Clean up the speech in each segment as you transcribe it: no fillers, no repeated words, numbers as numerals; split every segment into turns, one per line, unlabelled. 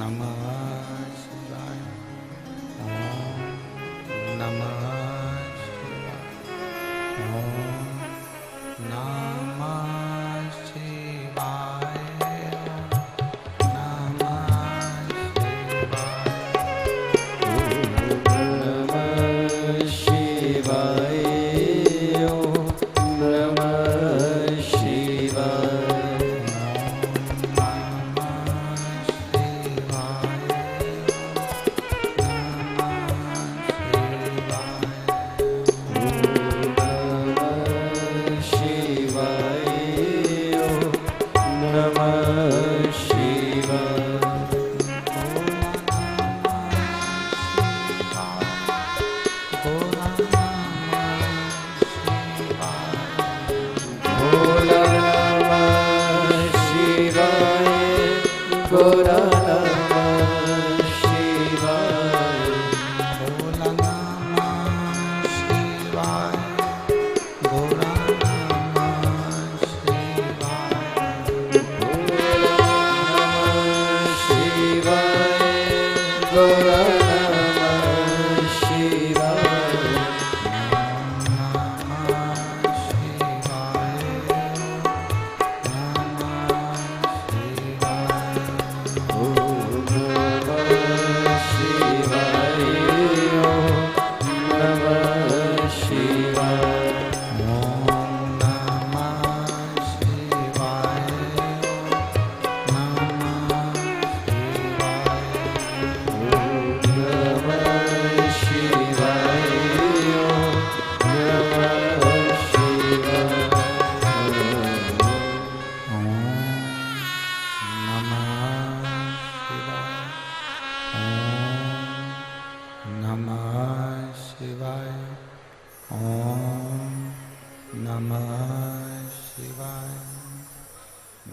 नमः शिवाय। ओम नमः शिवाय। ओम नमः शिवाय।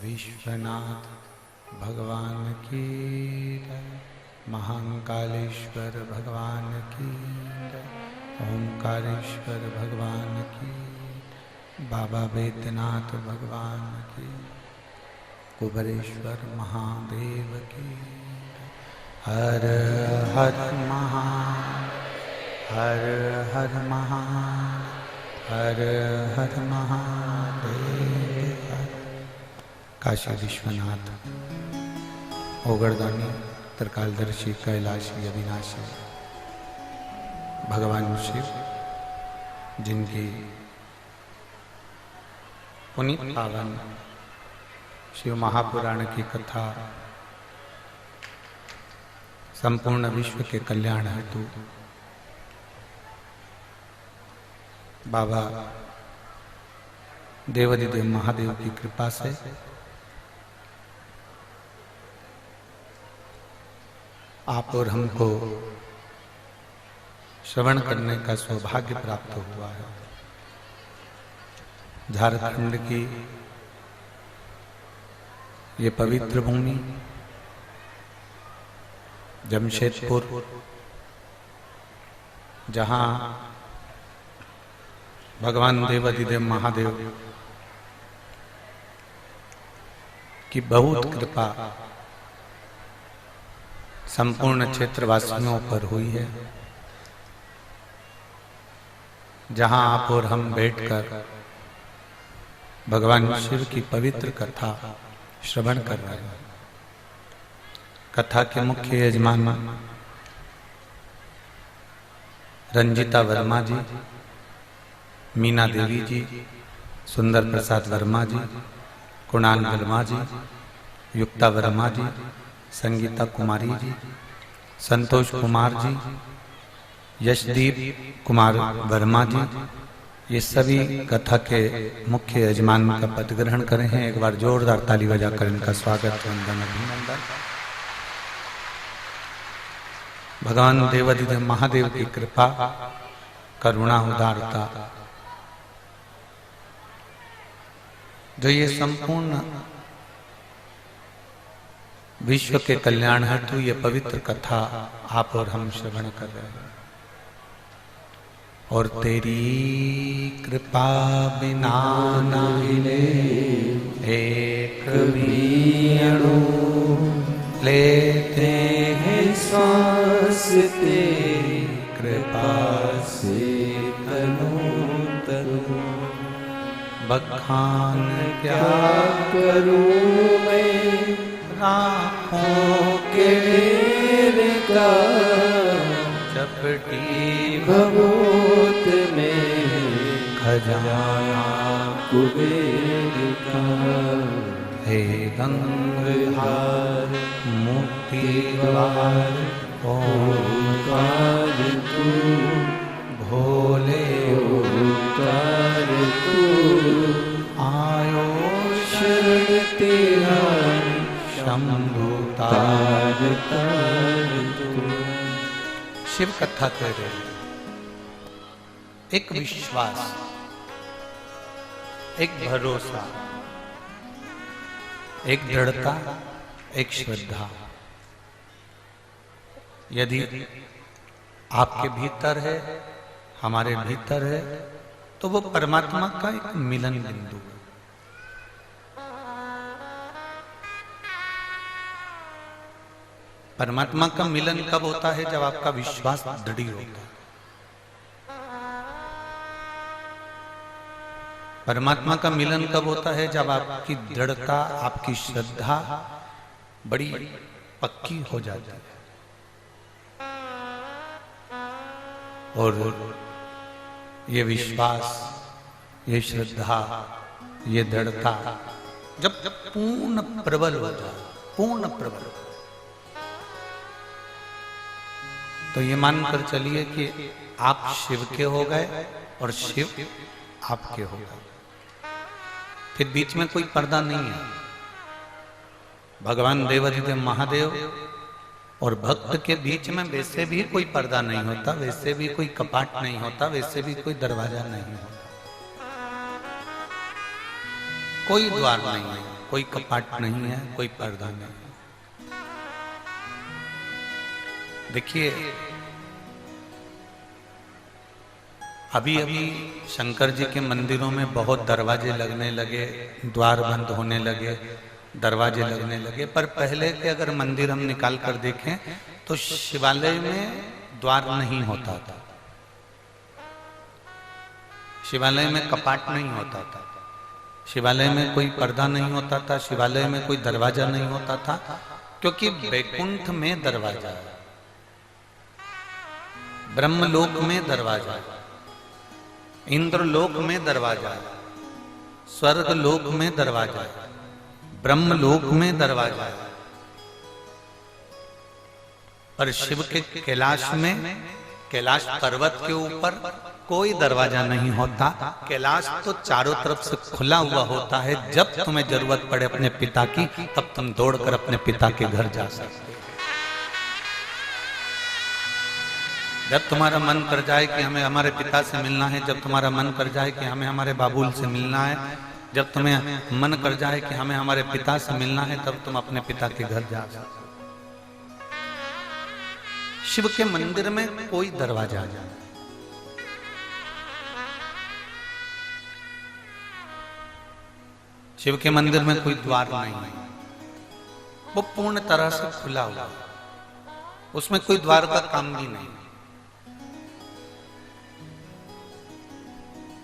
विश्वनाथ भगवान की जय। महाकालेश्वर भगवान की जय। ओंकारेश्वर भगवान की जय। बाबा बैद्यनाथ भगवान की, कुबेरेश्वर महादेव की जय। हर हर महादेव, हर हर महादेव, हर हर महादेव। काशी विश्वनाथ ओगरदानी त्रिकालदर्शी कैलाशी अविनाशी भगवान शिव, जिनकी पुनीत पावन शिव महापुराण की कथा संपूर्ण विश्व के कल्याण हेतु बाबा देवाधिदेव महादेव की कृपा से आप और हमको श्रवण करने का सौभाग्य प्राप्त हुआ है। झारखंड की ये पवित्र भूमि जमशेदपुर, जहां भगवान देवाधिदेव महादेव की बहुत कृपा संपूर्ण क्षेत्रवासियों पर हुई है, जहां आप और हम बैठकर भगवान शिव की पवित्र कथा श्रवण कर रहे हैं। कथा के मुख्य यजमान रंजिता वर्मा जी, मीना देवी जी, सुंदर प्रसाद वर्मा जी, कुणाल वर्मा जी, युक्ता वर्मा जी, संगीता कुमारी जी, संतोष कुमार जी, यशदीप कुमार वर्मा जी, ये सभी कथा के मुख्य यजमान का पद ग्रहण करे हैं। एक बार जोरदार ताली बजाकर इनका स्वागत वंदन अभिनंदन। भगवान देवाधिदेव महादेव की कृपा, करुणा, उदारता, जो ये संपूर्ण विश्व के कल्याण हेतु ये पवित्र कथा आप और हम श्रवण कर रहे हैं। और तेरी कृपा बिना न हिले एक भी अणु, लेते हैं
श्वास तेरी कृपा से तनो तनो।
बखान क्या
करूं मैं
राहों
के ढेर का,
चपटी
भभूत में
खजाना
कुबेर का।
हे गंगाधर मुक्ति द्वार
ओंकार तू,
भोले
ओंकार तू,
आयो
शरण तेरा
शंभु
तार तार तू।
शिव कथा कह रहे हैं। एक विश्वास, एक भरोसा, एक दृढ़ता, एक श्रद्धा यदि आपके भीतर है, हमारे भीतर है, तो वो परमात्मा का एक मिलन बिंदु है। परमात्मा का मिलन कब होता है? जब आपका विश्वास दृढ़ होता है। परमात्मा का मिलन कब होता है? जब आपकी दृढ़ता, आपकी श्रद्धा बड़ी पक्की हो जाती है। और ये विश्वास, ये श्रद्धा, ये दृढ़ता जब पूर्ण प्रबल हो जाए, पूर्ण प्रबल, तो ये मानकर चलिए कि आप शिव के हो गए और शिव आपके हो गए। फिर बीच में कोई पर्दा नहीं है। भगवान देवाधिदेव महादेव और भक्त के बीच में वैसे भी कोई पर्दा नहीं होता, वैसे भी कोई कपाट नहीं होता, वैसे भी कोई दरवाजा नहीं होता, कोई द्वार नहीं है, कोई कपाट नहीं है, कोई पर्दा नहीं। देखिए, अभी अभी शंकर जी के मंदिरों में बहुत दरवाजे लगने लगे, द्वार बंद होने लगे, दरवाजे लगने लगे। पर पहले के अगर मंदिर हम निकाल कर देखें तो शिवालय में द्वार नहीं होता था, शिवालय में कपाट नहीं होता था, शिवालय में कोई पर्दा नहीं होता था, शिवालय में कोई दरवाजा नहीं होता था, क्योंकि वैकुंठ में दरवाजा है, ब्रह्मलोक में दरवाजा है, इंद्रलोक में दरवाजा है, स्वर्ग लोक में दरवाजा है, ब्रह्मलोक में दरवाजा है। पर शिव के कैलाश में, कैलाश पर्वत के ऊपर कोई दरवाजा नहीं होता। कैलाश तो चारों तरफ से खुला हुआ होता है। जब तुम्हें जरूरत पड़े अपने पिता की, तब तुम दौड़कर अपने पिता के घर जा सकते। जब तुम्हारा मन कर जाए कि हमें हमारे पिता से मिलना है, जब तुम्हारा मन कर जाए कि हमें हमारे बाबूल से मिलना है, जब तुम्हें मन कर जाए कि हमें हमारे पिता से मिलना है, तब तुम अपने पिता के घर जा सकते। शिव के मंदिर में कोई दरवाजा नहीं, शिव के मंदिर में कोई द्वार नहीं, वो पूर्ण तरह से खुला हुआ, उसमें कोई द्वार का काम भी नहीं।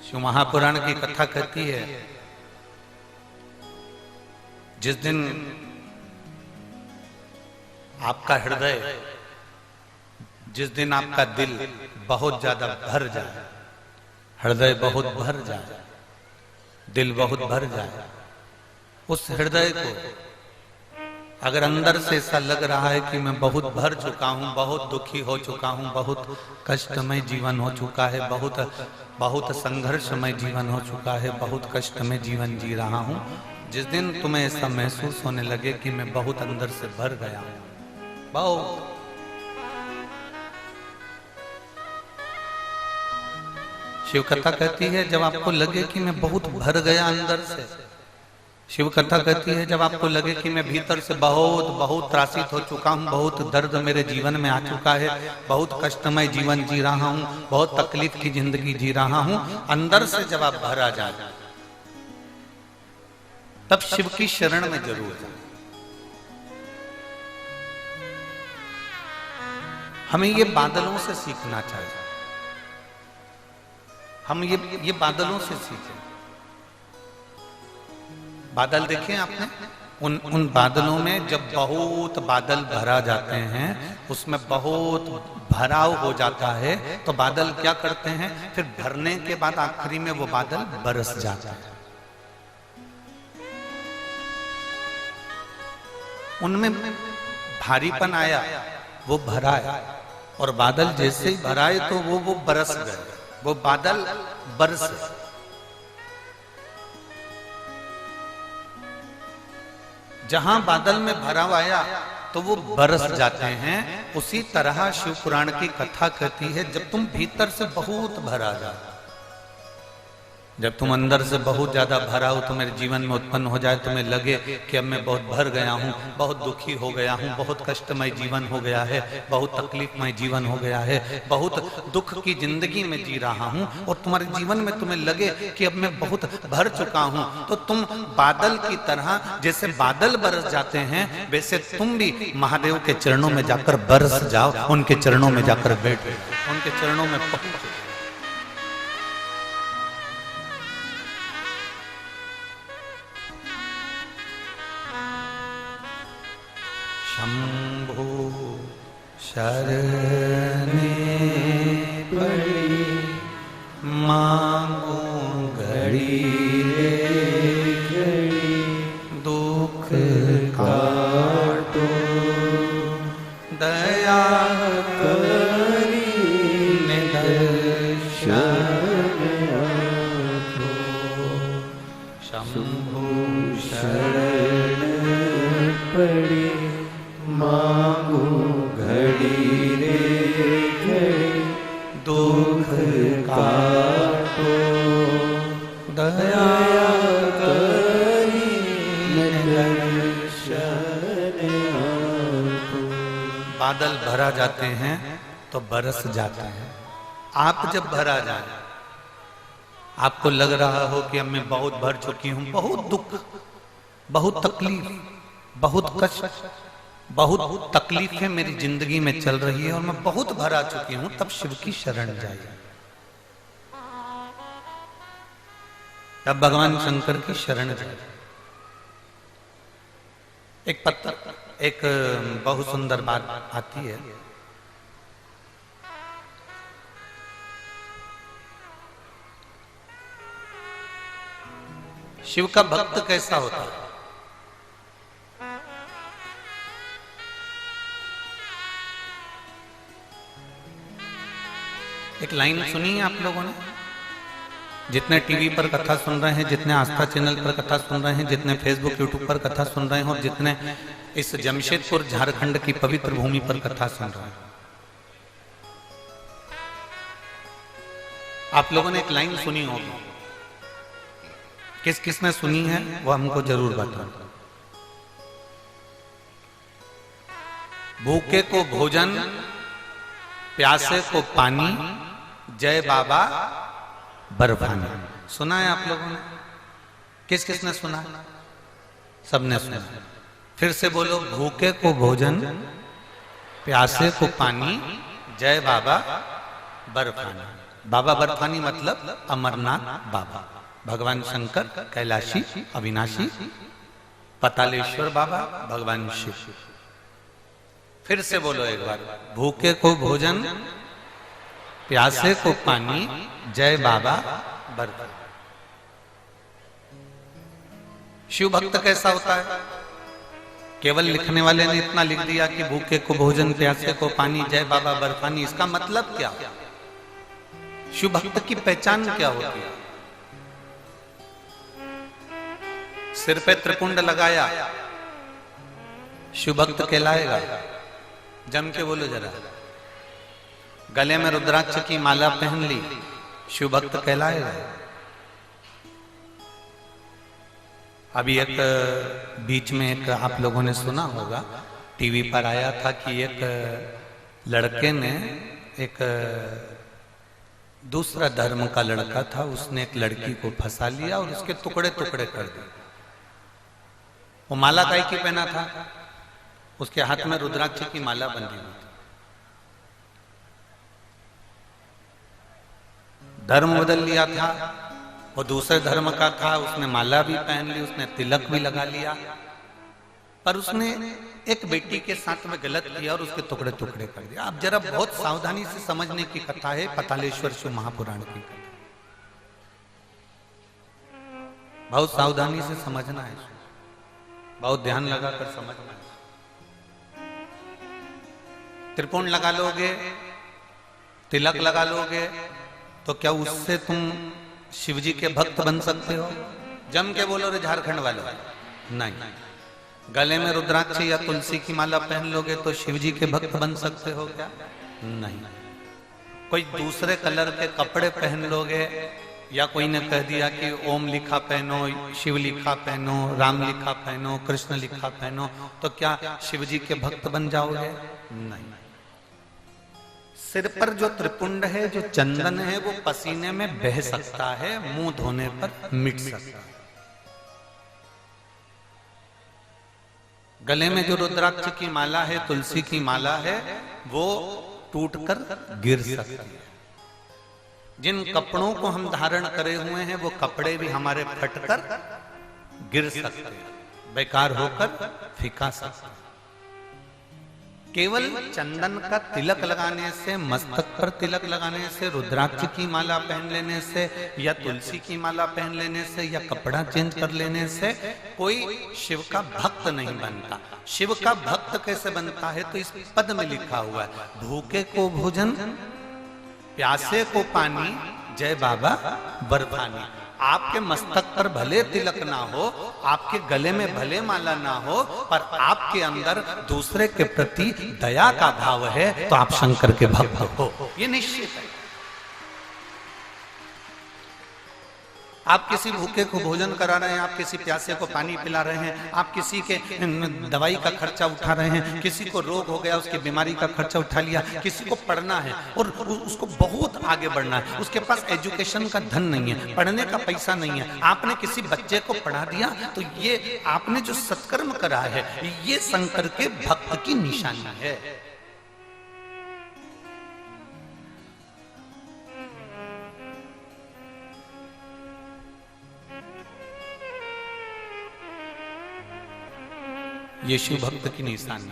शिव महापुराण की कथा कहती है, जिस दिन आपका हृदय, जिस दिन आपका दिल बहुत ज्यादा भर जाए, हृदय बहुत भर जाए, दिल बहुत भर जाए, उस हृदय को अगर अंदर से ऐसा लग रहा है कि मैं बहुत भर चुका हूं, बहुत दुखी हो चुका हूं, बहुत कष्टमय जीवन हो चुका है, बहुत संघर्षमय जीवन हो चुका है, बहुत कष्टमय जीवन जी रहा हूं, जिस दिन तुम्हें ऐसा महसूस होने लगे कि मैं बहुत अंदर से भर गया हूं, बहुत, शिव कथा कहती है जब आपको लगे कि मैं बहुत भर गया अंदर से, शिव कथा कहती है जब आपको लगे कि मैं भीतर से बहुत त्रासित हो चुका हूं, बहुत दर्द मेरे जीवन में आ चुका है, बहुत कष्टमय जीवन जी रहा हूं, बहुत तकलीफ की जिंदगी जी रहा हूं, अंदर से जब आप भर आ जाए, तब शिव की शरण में जरूर जाए। हमें ये बादलों से सीखना चाहिए। हम ये बादलों से सीखें। बादल देखे आपने? उन बादलों में जब बहुत बादल भरा जाते हैं, उसमें बहुत भराव हो जाता है, तो बादल क्या करते हैं? फिर भरने के बाद आखिरी में वो बादल बरस जाता है। उनमें भारीपन आया, वो भराया, और बादल जैसे ही भराए तो वो बरस गए, वो बादल बरसे। जहां बादल में भराव आया तो वो बरस जाते हैं। उसी तरह शिव पुराण की कथा कहती है, जब तुम भीतर से बहुत भरा जाए, जब तुम अंदर से बहुत ज्यादा भरा हो, तुम्हारे जीवन में उत्पन्न हो जाए, तुम्हें लगे कि अब मैं बहुत भर गया हूँ, बहुत दुखी हो गया हूँ, बहुत कष्टमय जीवन हो गया है, बहुत तकलीफमय जीवन हो गया है, बहुत दुख की जिंदगी में जी रहा हूँ, और तुम्हारे जीवन में तुम्हें लगे कि अब मैं बहुत भर चुका हूँ, तो तुम बादल की तरह, जैसे बादल बरस जाते हैं, वैसे तुम भी महादेव के चरणों में जाकर बरस जाओ, उनके चरणों में जाकर बैठ, उनके चरणों में पहुंचो। शंभो शरणे पड़ी मांगो घड़ी रे घड़ी, दुख काटो दया करी निदर्शन आपो। शंभो शरण
पड़ी मांगो घड़ी रे घड़ी, दुख काटो
दया
करी दर्शन आपो।
बादल भरा जाते हैं तो बरस जाते हैं। आप जब भरा जाए, आपको लग रहा हो कि अब मैं बहुत भर चुकी हूं, बहुत दुख, बहुत तकलीफ, बहुत कष्ट, बहुत तकलीफें मेरी जिंदगी में चल रही है और मैं बहुत भरा चुकी हूं, तब शिव की शरण जाइए। तब भगवान शंकर की शरण जाइए। एक बहुत सुंदर बात आती है। शिव का भक्त कैसा होता है? एक लाइन सुनी है आप लोगों ने? जितने टीवी पर कथा सुन रहे हैं, जितने आस्था चैनल पर कथा सुन रहे हैं, जितने फेसबुक यूट्यूब पर कथा सुन रहे हैं, और जितने इस जमशेदपुर झारखंड की पवित्र भूमि पर कथा सुन रहे हैं, आप लोगों ने एक लाइन सुनी होगी। किस किसने सुनी है वो हमको जरूर बताओ। भूखे को भोजन, प्यासे को पानी, जय बाबा बर्फानी। सुना है आप लोगों ने? किस किसने सुना? सबने सुना। फिर से बोलो, भूखे को भोजन, प्यासे को पानी, जय बाबा बर्फानी। बाबा बर्फानी मतलब अमरनाथ बाबा, भगवान शंकर कैलाशी अविनाशी, पतालेश्वर बाबा भगवान शिव। फिर से बोलो एक बार, भूखे को भोजन, प्यासे को पानी, जय बाबा बर्फानी। शिव भक्त कैसा होता है? केवल लिखने वाले ने इतना लिख दिया कि भूखे को भोजन, प्यासे को पानी, जय बाबा बर्फानी। इसका मतलब क्या? शिव भक्त की पहचान क्या होती है? सिर पे त्रिपुंड लगाया, शिव भक्त कहलाएगा? जम के बोलो जरा। गले में रुद्राक्ष की माला पहन ली, शिव भक्त कहलाएगा? अभी एक बीच में एक आप लोगों ने सुना होगा, टीवी पर आया था कि एक लड़के ने, एक दूसरा धर्म का लड़का था, उसने एक लड़की को फंसा लिया और उसके टुकड़े टुकड़े कर दिए। वो माला काहे की पहना था? उसके हाथ में रुद्राक्ष की माला बंधी हुई थी। धर्म बदल लिया था, वो दूसरे धर्म का था, उसने माला भी पहन ली, उसने तिलक भी लगा लिया, पर उसने एक बेटी के साथ में गलत किया और उसके टुकड़े टुकड़े कर दिया। आप जरा बहुत सावधानी से समझने की कथा है, पातालेश्वर शिव महापुराण की कथा, बहुत सावधानी से समझना है, बहुत ध्यान लगाकर समझना है। त्रिपुंड लगा लोगे, तिलक लगा लोगे, तो क्या उससे तुम शिव जी के भक्त बन सकते हो? जम के बोलो रे झारखंड वालों, नहीं। गले में रुद्राक्ष या तुलसी की माला पहन लोगे तो शिव जी के भक्त बन सकते हो क्या? नहीं। कोई दूसरे कलर के कपड़े पहन लोगे, या कोई ने कह दिया कि ओम लिखा पहनो, शिव लिखा पहनो, राम लिखा पहनो, कृष्ण लिखा पहनो, तो क्या शिव जी के भक्त बन जाओगे? नहीं। सिर पर जो त्रिपुंड है, जो चंदन है, वो पसीने में बह सकता है, मुंह धोने पर मिट सकता है। गले में जो रुद्राक्ष की माला है, तुलसी की माला है, वो टूटकर गिर सकती है। जिन कपड़ों को हम धारण करे हुए हैं, वो कपड़े भी हमारे फटकर गिर सकते हैं, बेकार होकर फीका सकते हैं। केवल चंदन का तिलक लगाने से, मस्तक पर तिलक लगाने से, रुद्राक्ष की माला पहन लेने से, या तुलसी की माला पहन लेने से, या कपड़ा चेंज कर लेने से कोई शिव का भक्त नहीं बनता। शिव का भक्त कैसे बनता है? तो इस पद में लिखा हुआ है, भूखे को भोजन, प्यासे को पानी, जय बाबा बरफानी। आपके मस्तक पर भले तिलक ना हो, आपके गले में भले माला ना हो, पर आपके अंदर दूसरे के प्रति दया का भाव है, तो आप शंकर के भक्त हो, ये निश्चित है। आप किसी भूखे को भोजन करा रहे हैं, आप किसी प्यासे को पानी पिला रहे हैं, आप किसी के दवाई का खर्चा उठा रहे हैं, किसी को रोग हो गया उसकी बीमारी का खर्चा उठा लिया, किसी को पढ़ना है और उसको बहुत आगे बढ़ना है, उसके पास एजुकेशन का धन नहीं है, पढ़ने का पैसा नहीं है, आपने किसी बच्चे को पढ़ा दिया, तो ये आपने जो सत्कर्म करा है, ये शंकर के भक्त की निशानी है। ये शिव भक्त की निशानी।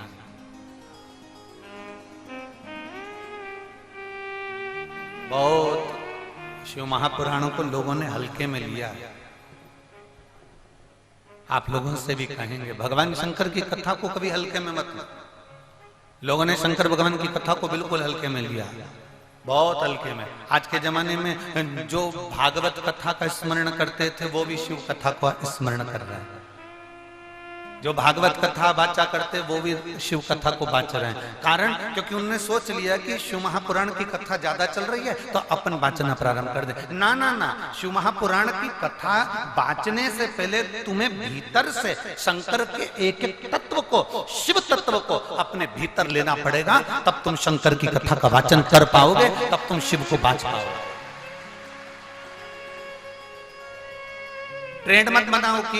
बहुत शिव महापुराणों को लोगों ने हल्के में लिया। आप लोगों से भी कहेंगे, भगवान शंकर की कथा को कभी हल्के में मत लो। लोगों ने शंकर भगवान की कथा को बिल्कुल हल्के में लिया, बहुत हल्के में। आज के जमाने में जो भागवत कथा का स्मरण करते थे, वो भी शिव कथा को स्मरण कर रहे हैं। जो भागवत कथा बाचा करते, वो भी शिव कथा को बाच रहे हैं। कारण, क्योंकि उन्होंने सोच लिया कि शिव महापुराण की कथा ज्यादा चल रही है, तो अपन बाचना प्रारंभ कर दे। ना ना ना, शिव महापुराण की कथा बाचने से पहले तुम्हें भीतर से शंकर के एक एक तत्व को, शिव तत्व को अपने भीतर लेना पड़ेगा, तब तुम शंकर की कथा का वाचन कर पाओगे, तब तुम शिव को बाच पाओगे। ट्रेंड मत बनाओ कि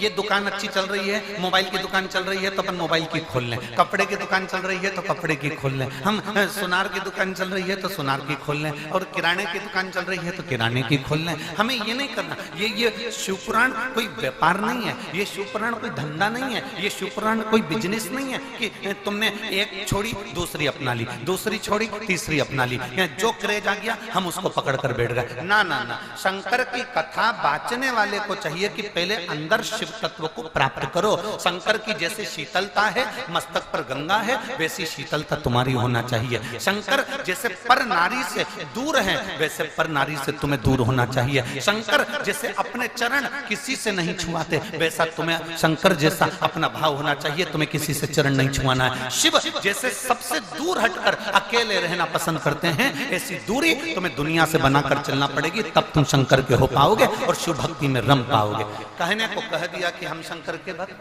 ये दुकान अच्छी चल रही है, मोबाइल की दुकान चल रही है तो अपन मोबाइल की खोल लें, कपड़े की दुकान चल रही है तो कपड़े की खोल लें, हम सुनार की दुकान चल रही है तो सुनार की खोल लें, और किराने की दुकान चल रही है तो किराने की खोल लें। हमें ये नहीं करना। ये शिवपुराण कोई व्यापार नहीं है, ये शिवपुराण कोई धंधा नहीं है, ये शिवपुराण कोई बिजनेस नहीं है कि तुमने एक छोड़ी दूसरी अपना ली, दूसरी छोड़ी तीसरी अपना ली, जो क्रेज आ गया हम उसको पकड़ कर बैठ गए। ना ना ना, शंकर की कथा बाचने वाले को चाहिए कि पहले अंदर शिव तत्व को प्राप्त करो। शंकर की जैसे शीतलता है, मस्तक पर गंगा है, वैसी शीतलता तुम्हारी होना चाहिए। शंकर जैसे पर नारी से दूर है, वैसे पर नारी से तुम्हें दूर होना चाहिए। शंकर जैसे अपने चरण किसी से नहीं छुआते, वैसा तुम्हें शंकर जैसा अपना भाव होना चाहिए, तुम्हें किसी से चरण नहीं छुआना है। शिव जैसे सबसे दूर हटकर अकेले रहना पसंद करते हैं, ऐसी दूरी तुम्हें दुनिया से बनाकर चलना पड़ेगी, तब तुम शंकर के हो पाओगे और शिव भक्ति में रम पाओगे। कहने को कह दिया कि हम शंकर के भक्त,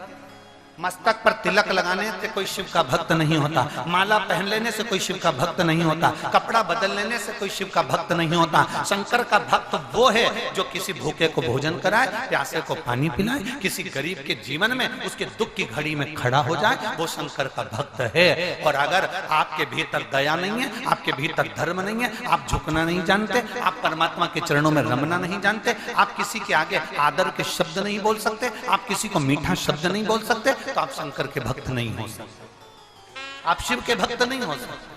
मस्तक पर तिलक लगाने से कोई शिव का भक्त नहीं होता, माला पहन लेने से कोई शिव का भक्त नहीं होता, कपड़ा बदल लेने से कोई शिव का भक्त नहीं होता। शंकर का भक्त वो है जो किसी भूखे को भोजन कराए, प्यासे को पानी पिलाए, किसी गरीब के जीवन में उसके दुख की घड़ी में खड़ा हो जाए, वो शंकर का भक्त है। और अगर आपके भीतर दया नहीं है, आपके भीतर धर्म नहीं है, आप झुकना नहीं जानते, आप परमात्मा के चरणों में रमना नहीं जानते, आप किसी के आगे आदर के शब्द नहीं बोल सकते, आप किसी को मीठा शब्द नहीं बोल सकते, तो आप शंकर के भक्त नहीं हो सकते, आप शिव के भक्त नहीं हो सकते।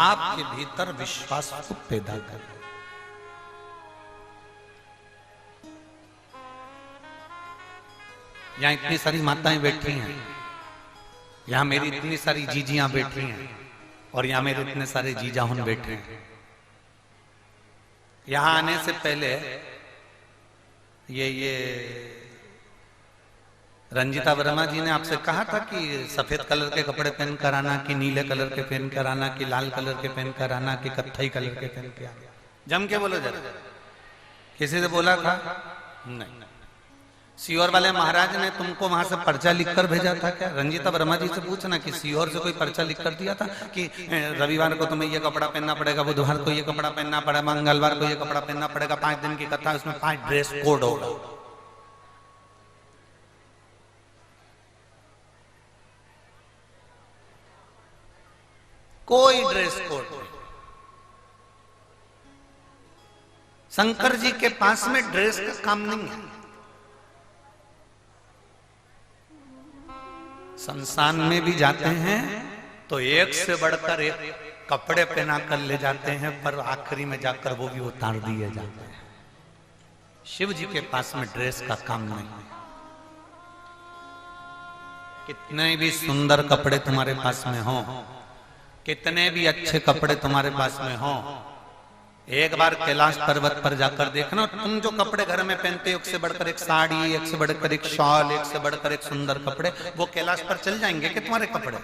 आपके भीतर विश्वास को पैदा कर। यहाँ इतनी सारी माताएं बैठी हैं, यहाँ मेरी इतनी सारी जीजियां बैठी हैं, और यहाँ मेरे इतने सारे जीजाहुन बैठे हैं। यहाँ आने से पहले ये रंजिता वर्मा जी ने आपसे कहा था कि सफेद कलर के कपड़े पहन कर आना, कि नीले कलर के पहन कर आना, कि लाल कलर के पहन कर आना, कि कत्थई कलर के पहन के आना। जम के बोलो जरा, किसी से बोला था? नहीं। सीहोर वाले महाराज ने तुमको वहां से पर्चा लिखकर भेजा था क्या? रंजिता वर्मा जी से पूछना कि सीहोर से कोई पर्चा लिख कर दिया था कि रविवार को तुम्हें ये कपड़ा पहनना पड़ेगा, बुधवार को ये कपड़ा पहनना पड़ेगा, मंगलवार को ये कपड़ा पहनना पड़ेगा, 5 दिन की कथा, उसमें 5 ड्रेस कोड होगा। कोई ड्रेस कोड नहीं। शंकर जी के पास में ड्रेस का काम नहीं है। संसान में भी जाते हैं तो एक से बढ़कर एक कपड़े पहना कर ले जाते हैं, पर आखिरी में जाकर वो भी उतार दिए जाते हैं। शिव जी के पास में ड्रेस का काम नहीं है। कितने भी सुंदर कपड़े तुम्हारे पास में हो, कितने भी अच्छे कपड़े तुम्हारे पास में हो, एक बार कैलाश पर्वत पर जाकर देखना, तुम जो कपड़े घर में पहनते हो, एक से बढ़कर एक साड़ी, एक से बढ़कर एक शॉल, एक से बढ़कर एक सुंदर कपड़े, वो कैलाश पर चल जाएंगे कि तुम्हारे कपड़े?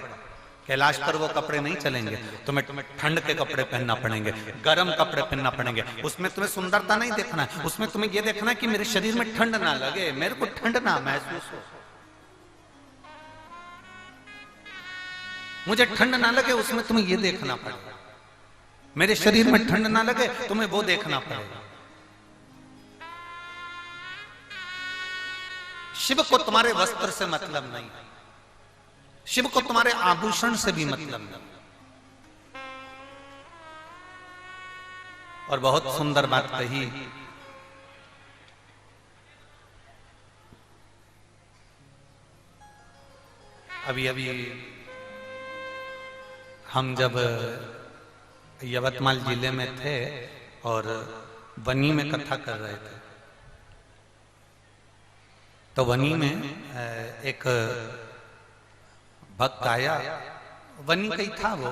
कैलाश पर वो कपड़े नहीं चलेंगे। तुम्हें ठंड के कपड़े पहनना पड़ेंगे, गर्म कपड़े पहनना पड़ेंगे। उसमें तुम्हें सुंदरता नहीं देखना है, उसमें तुम्हें ये देखना है कि मेरे शरीर में ठंड ना लगे, मेरे को ठंड ना महसूस हो, मुझे ठंड ना लगे, उसमें तुम्हें ये देखना पड़ेगा। मेरे शरीर में ठंड ना लगे, तुम्हें वो देखना पड़ेगा। शिव को तुम्हारे वस्त्र से मतलब नहीं, शिव को तुम्हारे आभूषण से भी मतलब नहीं। और बहुत सुंदर बात कही, अभी अभी हम जब यवतमाल जिले में थे और वनी में कथा कर रहे थे, तो वनी में एक भक्त आया, वनी का ही था वो,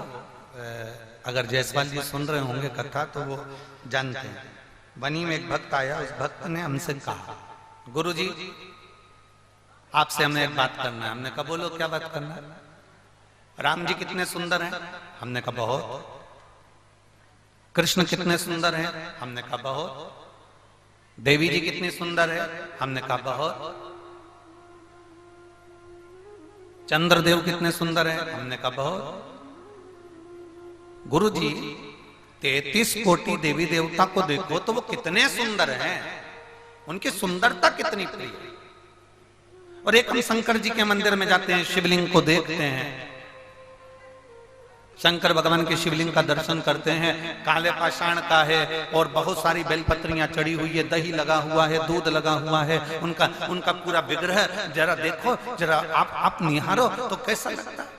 अगर जयसवाल जी सुन रहे होंगे कथा तो वो जानते हैं। वनी में एक भक्त आया, उस भक्त ने हमसे कहा, गुरुजी आपसे हमने एक बात करना है। हमने कहा बोलो क्या बात करना है? राम जी कितने सुंदर हैं? हमने कहा बहुत। कृष्ण कितने सुंदर हैं? हमने कहा बहुत। देवी जी कितनी सुंदर है? हमने कहा बहुत। चंद्रदेव कितने सुंदर हैं? हमने कहा बहुत। गुरु जी 33 कोटि देवी देवता को देखो तो वो कितने सुंदर हैं, उनकी सुंदरता कितनी प्रिय। और एक हम शंकर जी के मंदिर में जाते हैं, शिवलिंग को देखते हैं, शंकर भगवान के शिवलिंग का दर्शन करते हैं, काले पाषाण का है और बहुत सारी बेलपत्रियां चढ़ी हुई है, दही लगा हुआ है, दूध लगा हुआ है, उनका पूरा विग्रह जरा देखो, जरा आप निहारो तो कैसा लगता है।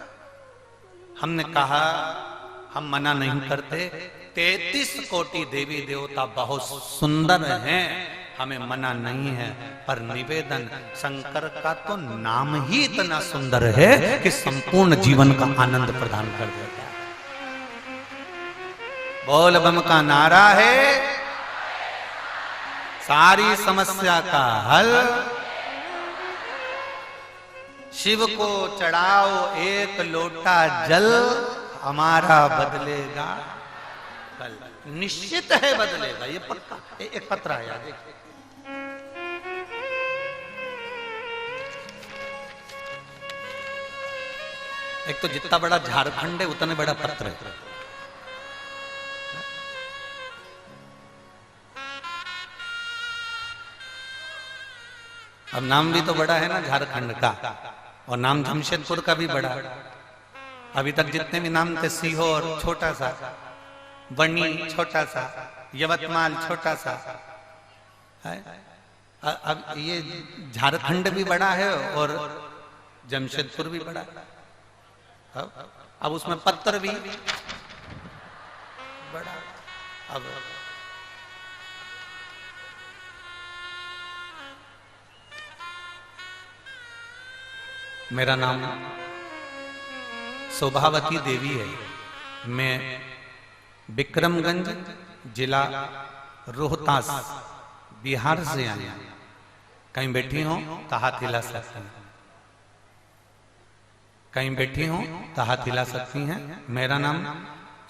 हमने कहा हम मना नहीं करते, 33 कोटि देवी देवता बहुत सुंदर हैं, हमें मना नहीं है, पर निवेदन शंकर का तो नाम ही इतना सुंदर है कि संपूर्ण जीवन का आनंद प्रदान कर देता है। बोल बम का नारा है, सारी समस्या का हल। शिव को चढ़ाओ एक लोटा जल, हमारा बदलेगा कल। निश्चित है बदलेगा, ये पक्का। एक पत्र आया देखिए, एक तो जितना बड़ा झारखंड है उतने बड़ा पत्र है। अब नाम भी तो बड़ा है ना झारखंड का, और नाम जमशेदपुर का भी बड़ा। अभी तक जितने भी नाम थे, सीहोर छोटा सा, बनी छोटा सा, यवतमाल छोटा सा है। अब ये झारखंड भी बड़ा है और जमशेदपुर भी बड़ा है। अब उसमें पत्र भी बड़ा। अब मेरा नाम शोभावती देवी है, मैं विक्रमगंज जिला रोहतास बिहार से आई। कहीं बैठी हो तो हाथ हिला सकती हैं, कहीं बैठी हो तो हाथ हिला सकती हैं। मेरा नाम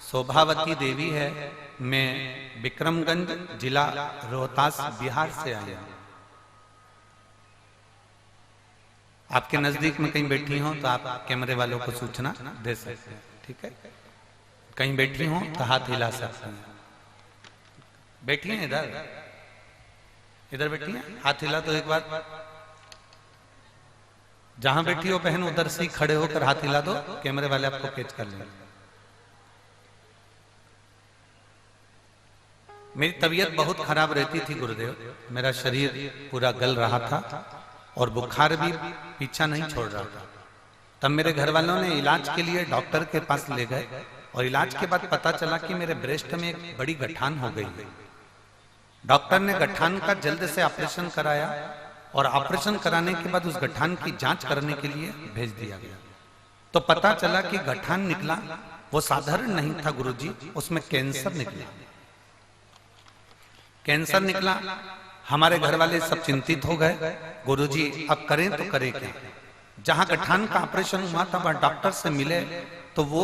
शोभावती देवी है, मैं विक्रमगंज जिला रोहतास बिहार से आई हूं। आपके नजदीक में कहीं बैठी हो तो आप कैमरे वालों को सूचना दे सकते हैं, ठीक है। कहीं बैठी हो तो हाथ हिला सकते हैं। बैठी हैं इधर, इधर बैठी हैं, हाथ हिला तो एक बार। जहां बैठी हो बहन उधर से ही खड़े होकर हाथ हिला दो, कैमरे वाले आपको कैच कर लेंगे। मेरी तबीयत बहुत खराब रहती थी गुरुदेव, मेरा शरीर पूरा गल रहा था और बुखार भी पीछा नहीं छोड़ रहा था। तब मेरे घर वालों ने इलाज के लिए डॉक्टर के पास ले गए और इलाज के बाद पता चला कि मेरे ब्रेस्ट में एक बड़ी गठान हो गई है। डॉक्टर ने गठान का जल्द से ऑपरेशन कराया और ऑपरेशन कराने के बाद उस गठान की जांच करने के लिए भेज दिया गया। तो पता चला कि गठान निकला वो साधारण नहीं था गुरुजी, उसमें कैंसर निकला। कैंसर निकला, हमारे घर वाले सब चिंतित हो गए, गुरुजी अब करें तो करें क्या। जहां गठान का ऑपरेशन हुआ था वहां डॉक्टर से मिले तो वो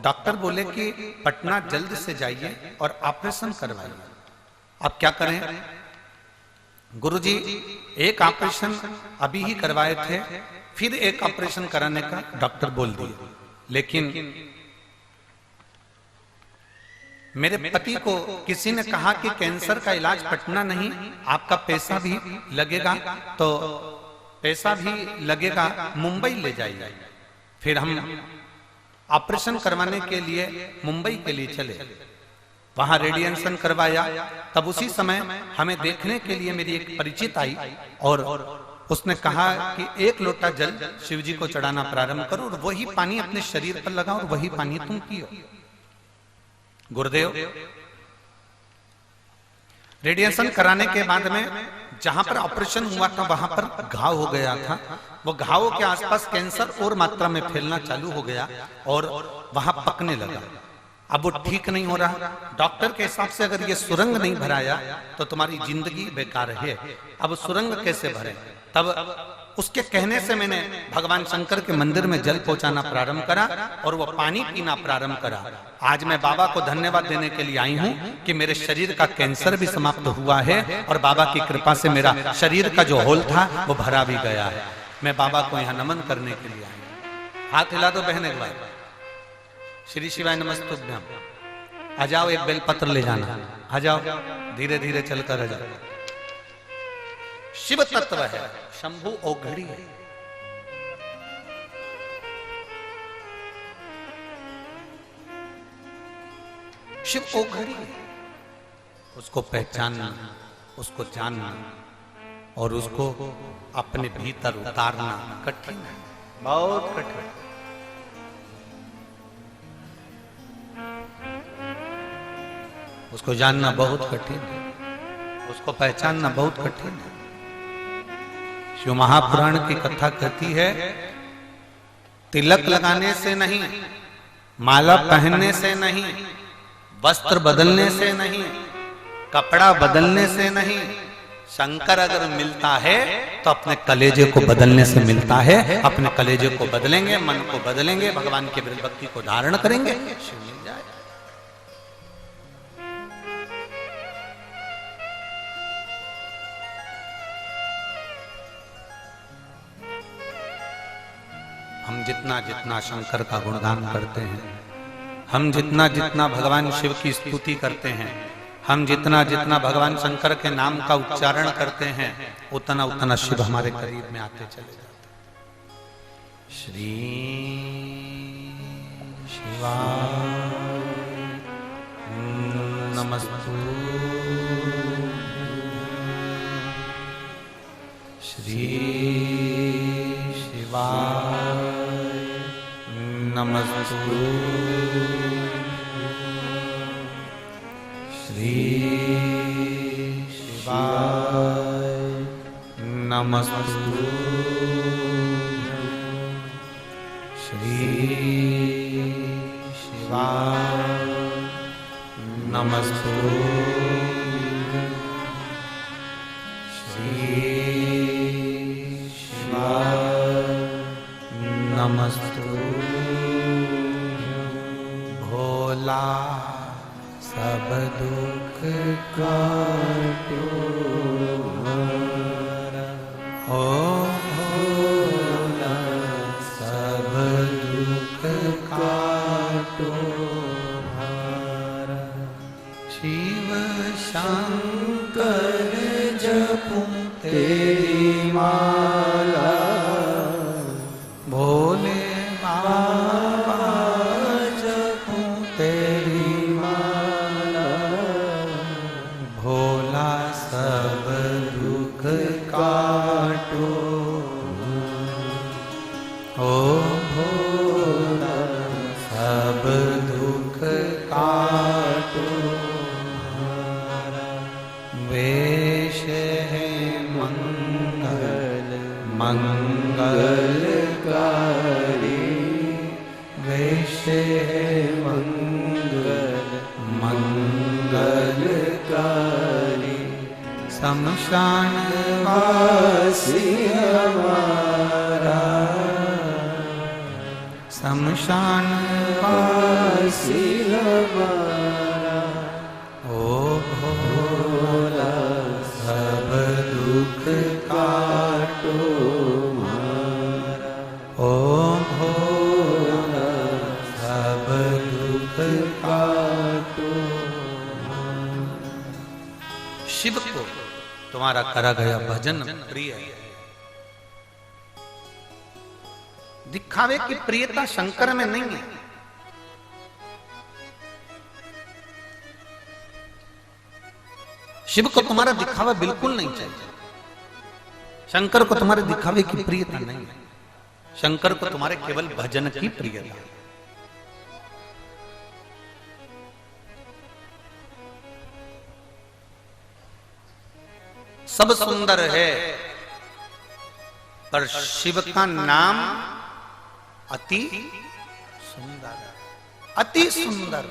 डॉक्टर बोले कि पटना जल्द से जाइए और ऑपरेशन करवाइए। अब क्या करें गुरुजी, एक ऑपरेशन अभी ही करवाए थे, फिर एक ऑपरेशन कराने का डॉक्टर बोल दिए। लेकिन मेरे पति को किसी ने कहा कि कैंसर का इलाज पटना नहीं, आपका पैसा भी लगेगा, तो पैसा भी लगेगा, मुंबई ले जाइए। फिर हम ऑपरेशन करवाने के लिए मुंबई के लिए चले, वहां रेडिएशन करवाया। तब उसी समय हमें देखने के लिए मेरी एक परिचित आई और उसने कहा कि एक लोटा जल शिव जी को चढ़ाना प्रारंभ करो और वही पानी अपने शरीर पर लगाओ और वही पानी तुम पियो। गुरुदेव, रेडिएशन कराने के बाद में जहां पर ऑपरेशन हुआ था वहां पर घाव हो गया था। वो घावों के आसपास कैंसर और मात्रा में फैलना चालू हो गया और वहां पकने लगा। अब वो ठीक नहीं हो रहा। डॉक्टर के हिसाब से अगर ये सुरंग नहीं भराया तो तुम्हारी जिंदगी बेकार है। अब सुरंग कैसे भरे? तब उसके कहने से मैंने भगवान शंकर के मंदिर में जल पहुंचाना प्रारंभ करा और वो पानी पीना प्रारंभ करा। आज मैं बाबा को धन्यवाद देने के लिए आई हूं कि मेरे शरीर का कैंसर भी समाप्त हुआ है और बाबा की कृपा से मेरा शरीर का जो होल था वो भरा भी गया है। मैं बाबा को यहाँ नमन करने के लिए आई हूं। हाथ हिला दो बहन एक बार। श्री शिवाय नमस्तुभ्यम। आ जाओ, एक बेलपत्र ले जाना। आ जाओ, धीरे धीरे चलकर आ जाओ। शिव तत्व है, शंभु औघड़ी है। शिव औघड़ी है। उसको पहचानना, उसको जानना और उसको अपने भीतर उतारना कठिन है, बहुत कठिन। उसको जानना बहुत कठिन है, उसको पहचानना बहुत कठिन है। शिव महापुराण की कथा कहती है, तिलक लगाने से नहीं, माला पहनने से नहीं, वस्त्र बदलने से नहीं, कपड़ा बदलने से नहीं, शंकर अगर मिलता है तो अपने कलेजे को बदलने से मिलता है। अपने कलेजे को बदलेंगे, मन को बदलेंगे, भगवान के भक्ति को धारण करेंगे, शिव मिल जाए। हम जितना जितना शंकर का गुणगान करते हैं, हम जितना जितना भगवान शिव की स्तुति करते हैं, हम जितना जितना भगवान शंकर के नाम का उच्चारण करते हैं, उतना उतना शिव हमारे करीब में आते चले जाते हैं। श्री शिवाय नमस्तुभ्यं। श्री शिवाय नमस्तुभ्यं। श्री शिवाय नमस्तुभ्यं। श्री शिवाय नमस्तुभ्यं। श्री शिवाय नमस्तुभ्यं। भोला सब दुख काटो हमारा, ओ भोला सब दुख काटो हमारा। शिव शंकर जपूं तेरी माला, भोले बाबा जपूं तेरी माला, भोला सब दुख काटो, ओ भोला सब दुख काटो हमारा। वेश है मंगल मंगलकारी, वेश है मंगल मंगलकारी, शमशान वासी हमारा, शमशान वासी हमारा, ओ भोला सब दुख काटो हमारा, ओ भोला सब दुख काटो हमारा। शिव को तुम्हारा करा गया भजन प्रिय है। दिखावे की प्रियता शंकर में नहीं है। शिव को तुम्हारा दिखावा बिल्कुल नहीं चाहिए। शंकर को तुम्हारे दिखावे की प्रियता नहीं है। शंकर को तुम्हारे केवल भजन की प्रियता है। सब सुंदर है, पर शिव का नाम अति सुंदर, अति सुंदर।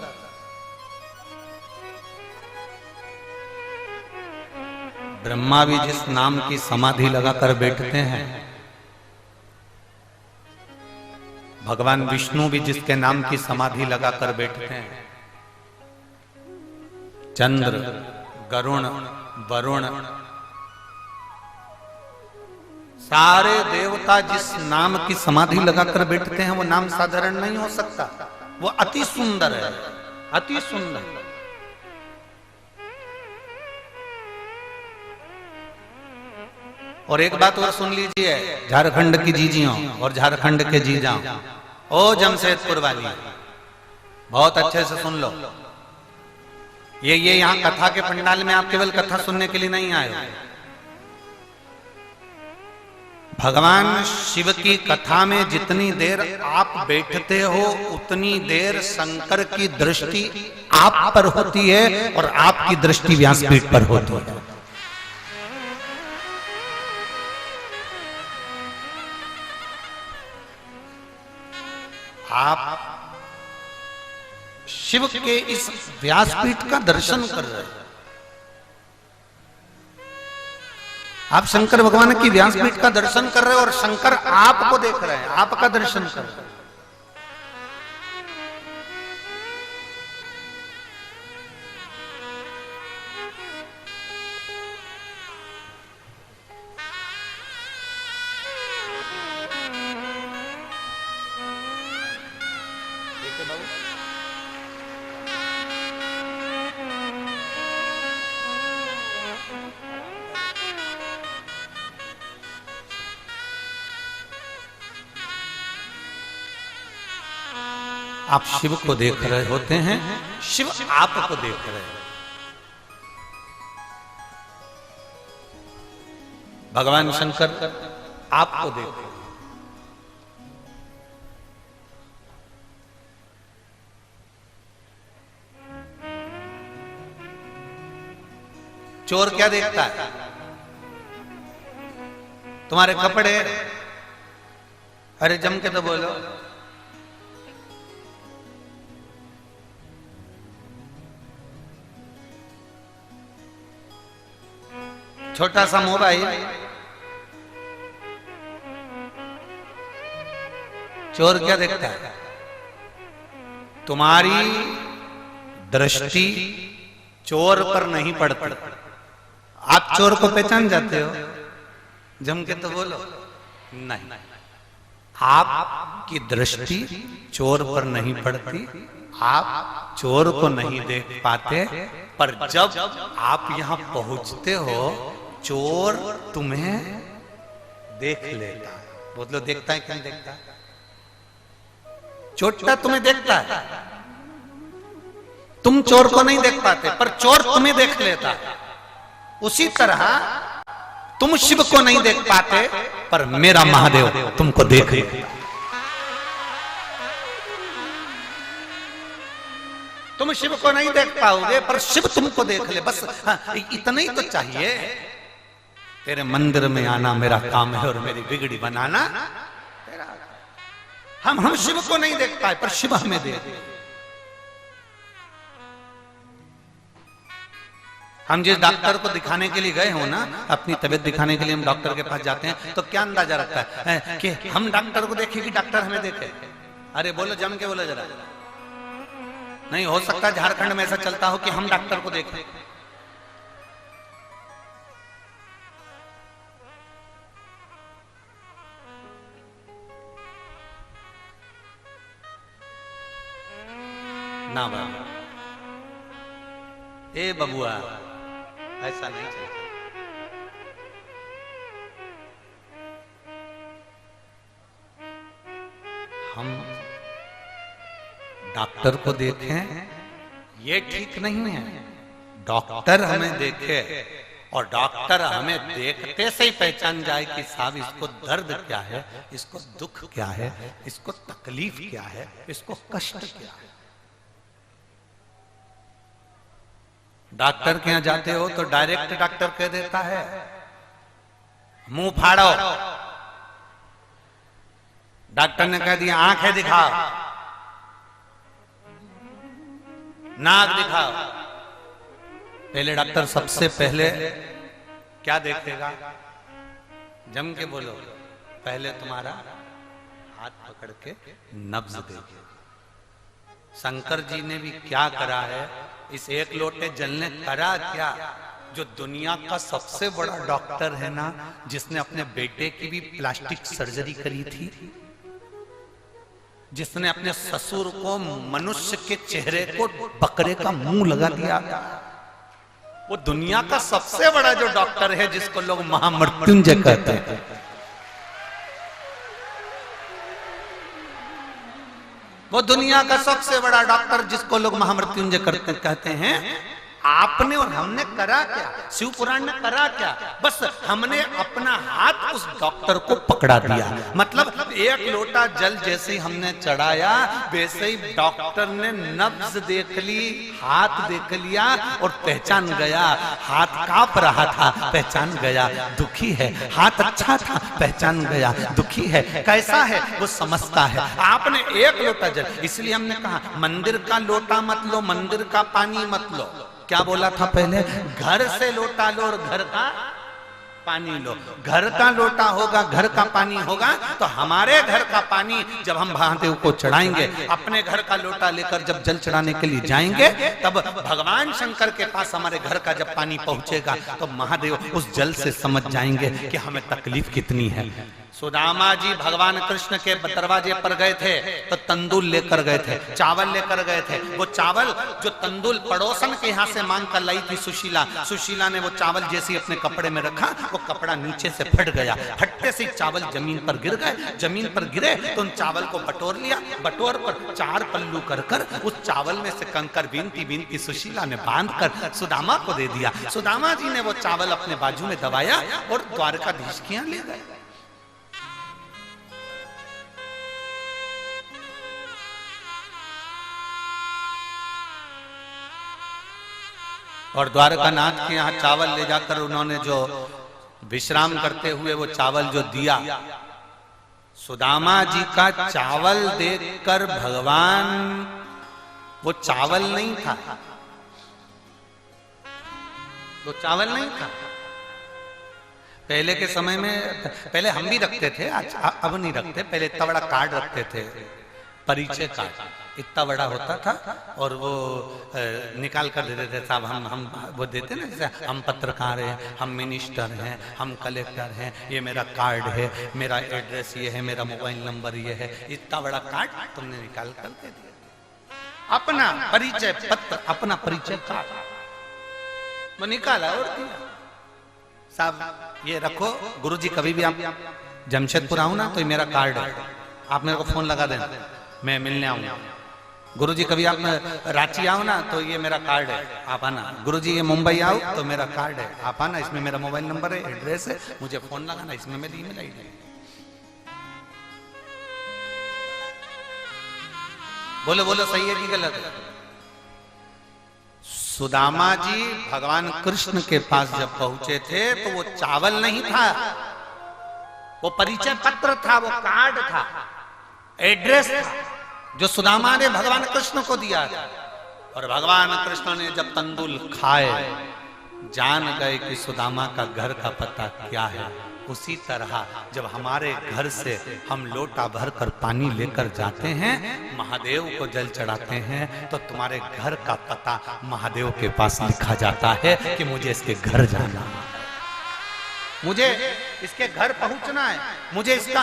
ब्रह्मा भी जिस नाम की समाधि लगाकर बैठते हैं, भगवान विष्णु भी जिसके नाम की समाधि लगाकर बैठते हैं, चंद्र, गरुण, वरुण, सारे देवता जिस नाम की समाधि लगाकर बैठते हैं वो नाम साधारण नहीं हो सकता, वो अति सुंदर है, अति सुंदर। और एक बात और सुन लीजिए, झारखंड की जीजियों और झारखंड के जीजाओं, ओ जमशेदपुर वाली, बहुत अच्छे से सुन लो। ये यहाँ कथा के पंडाल में आप केवल कथा सुनने के लिए नहीं आए हो। भगवान शिव की कथा में जितनी देर आप बैठते हो उतनी देर शंकर की दृष्टि आप पर होती है और आपकी दृष्टि व्यासपीठ पर होती है। आप शिव के इस व्यासपीठ का दर्शन कर रहे हैं, आप शंकर भगवान की व्यासपीठ का दर्शन कर रहे हो और शंकर आपको देख रहे हैं, आपका दर्शन कर रहे हैं। आप शिव को देख रहे होते हैं, शिव आपको देख रहे हैं। भगवान शंकर आपको देख रहे हैं। चोर क्या देखता है? तुम्हारे कपड़े, अरे जम के तो बोलो, छोटा सा मोबाइल, चोर क्या देखता है? तुम्हारी दृष्टि चोर पर नहीं पड़ती। आप चोर को पहचान जाते हो? जम के तो बोलो, नहीं, आपकी दृष्टि चोर पर नहीं पड़ती, आप चोर को नहीं देख पाते, पर जब आप यहां पहुंचते हो चोर तुम्हें देख लेता है। बोलो, देखता है क्यों देखता है? चोरटा तुम्हें देखता है, तुम चोर को नहीं देख पाते, पर चोर तुम्हें देख लेता है। उसी तरह तुम शिव को नहीं देख पाते, पर मेरा महादेव तुमको देख लेता। तुम शिव को नहीं देख पाओगे, पर शिव तुमको देख ले। बस इतना ही तो चाहिए। तेरे मंदिर में आना मेरा काम है और मेरी बिगड़ी बनाना तेरा। हम शिव को नहीं देख पाए, पर शिव हमें देख। हम जिस डॉक्टर को दिखाने के लिए गए हो ना, अपनी तबीयत दिखाने के लिए हम डॉक्टर के पास जाते हैं, तो क्या अंदाजा रखता है कि हम डॉक्टर को देखें कि डॉक्टर हमें देखे? अरे बोलो, जम के बोलो जरा। नहीं हो सकता झारखंड में ऐसा चलता हो कि हम डॉक्टर को देखें। ना बाबा, ए बबुआ, ऐसा नहीं चलता। हम डॉक्टर को देखें ये ठीक नहीं है। डॉक्टर हमें देखे और डॉक्टर हमें देखते से ही पहचान जाए कि साहब इसको दर्द क्या है, इसको दुख क्या है, इसको तकलीफ क्या है, इसको कष्ट क्या है। डॉक्टर के यहां जाते हो तो डायरेक्ट डॉक्टर कह देता है मुंह फाड़ो। डॉक्टर ने कह दिया आंखें दिखाओ, नाक दिखाओ। पहले डॉक्टर सबसे पहले क्या देखेगा? जम के बोलो, पहले तुम्हारा हाथ पकड़ के नब्ज दे दिया। शंकर जी ने भी क्या करा है, इस एक लोटे जल ने करा क्या? जो दुनिया का सबसे बड़ा डॉक्टर है ना, जिसने अपने बेटे की भी प्लास्टिक सर्जरी करी थी, जिसने अपने ससुर को मनुष्य के चेहरे को बकरे का मुंह लगा दिया, वो दुनिया का सबसे बड़ा जो डॉक्टर है, जिसको लोग महामृत्युंजय कहते हैं, वो दुनिया का सबसे बड़ा डॉक्टर जिसको लोग महामृत्युंजय कहते हैं, आपने और हमने करा क्या? शिव पुराण ने करा क्या? बस हमने अपना हाथ उस डॉक्टर को पकड़ा दिया। मतलब एक लोटा जल जैसे ही हमने चढ़ाया, वैसे ही डॉक्टर ने नब्ज देख ली, हाथ देख लिया और पहचान गया। हाथ कांप रहा था, पहचान गया दुखी है। हाथ अच्छा था, पहचान गया दुखी है। कैसा है वो समझता है। आपने एक लोटा जल, इसलिए हमने कहा मंदिर का लोटा मत लो, मंदिर का पानी मत लो। क्या बोला था पहले? घर से लोटा लो और घर का पानी लो। घर का लोटा होगा, घर का पानी होगा, तो हमारे घर का पानी जब हम महादेव को चढ़ाएंगे, अपने घर का लोटा लेकर जब जल चढ़ाने के लिए जाएंगे, तब भगवान शंकर के पास हमारे घर का जब पानी पहुंचेगा, तो महादेव उस जल से समझ जाएंगे कि हमें तकलीफ कितनी है। सुदामा जी भगवान कृष्ण के दरवाजे पर गए थे तो तंदूल लेकर गए थे, चावल लेकर गए थे। वो चावल जो तंदूल पड़ोसन के यहाँ से मांग कर लाई थी सुशीला, सुशीला ने वो चावल जैसे अपने कपड़े में रखा, वो कपड़ा नीचे से फट गया। फटते से चावल जमीन पर गिर गए। जमीन पर गिरे तो उन चावल को बटोर लिया। बटोर पर 4 पल्लू कर कर उस चावल में से कंकर बीनती बीनती सुशीला ने बांध कर सुदामा को दे दिया। सुदामा जी ने वो चावल अपने बाजू में दबाया और द्वारकाधीश के यहाँ ले गए। और द्वारकानाथ के यहाँ चावल ले जाकर उन्होंने जो विश्राम करते हुए वो चावल जो दिया, सुदामा जी का चावल देखकर भगवान, वो चावल नहीं था, वो चावल नहीं था। पहले के समय में, पहले हम भी रखते थे, अब नहीं रखते। पहले इतना बड़ा कार्ड रखते थे, परिचय कार्ड इतना बड़ा होता था, और वो निकाल कर देते थे साहब। हम वो देते ना, जैसे हम पत्रकार हैं, हम मिनिस्टर हैं, हम कलेक्टर हैं, ये मेरा कार्ड है, मेरा एड्रेस ये है, मेरा मोबाइल नंबर ये है। इतना बड़ा कार्ड तुमने निकाल कर दे दिया। अपना परिचय पत्र, अपना परिचय कार्ड वो निकाला और दिया। साहब ये रखो, गुरुजी कभी भी आप जमशेदपुर आओ ना तो ये मेरा कार्ड है, आप मेरे को फोन लगा देना, मैं मिलने आऊंगा। गुरुजी कभी आप रांची आओ ना तो ये मेरा कार्ड है, आप आना। गुरुजी ये मुंबई आओ तो मेरा कार्ड है, आप आना, इसमें मेरा मोबाइल नंबर है, एड्रेस है, मुझे फोन लगाना, इसमें मेरी ईमेल आईडी है। बोलो बोलो, सही है कि गलत है? सुदामा जी भगवान कृष्ण के पास जब पहुंचे थे तो वो चावल नहीं था, वो परिचय पत्र था, वो कार्ड था, एड्रेस था, जो सुदामा ने भगवान कृष्ण को दिया। और भगवान कृष्ण ने जब तंदूल खाए, जान गए कि सुदामा का घर का पता क्या है। उसी तरह जब हमारे घर से हम लोटा भर कर पानी लेकर जाते हैं, महादेव को जल चढ़ाते हैं, तो तुम्हारे घर का पता महादेव के पास लिखा जाता है कि मुझे इसके घर जाना है, मुझे इसके घर पहुंचना है, मुझे इसका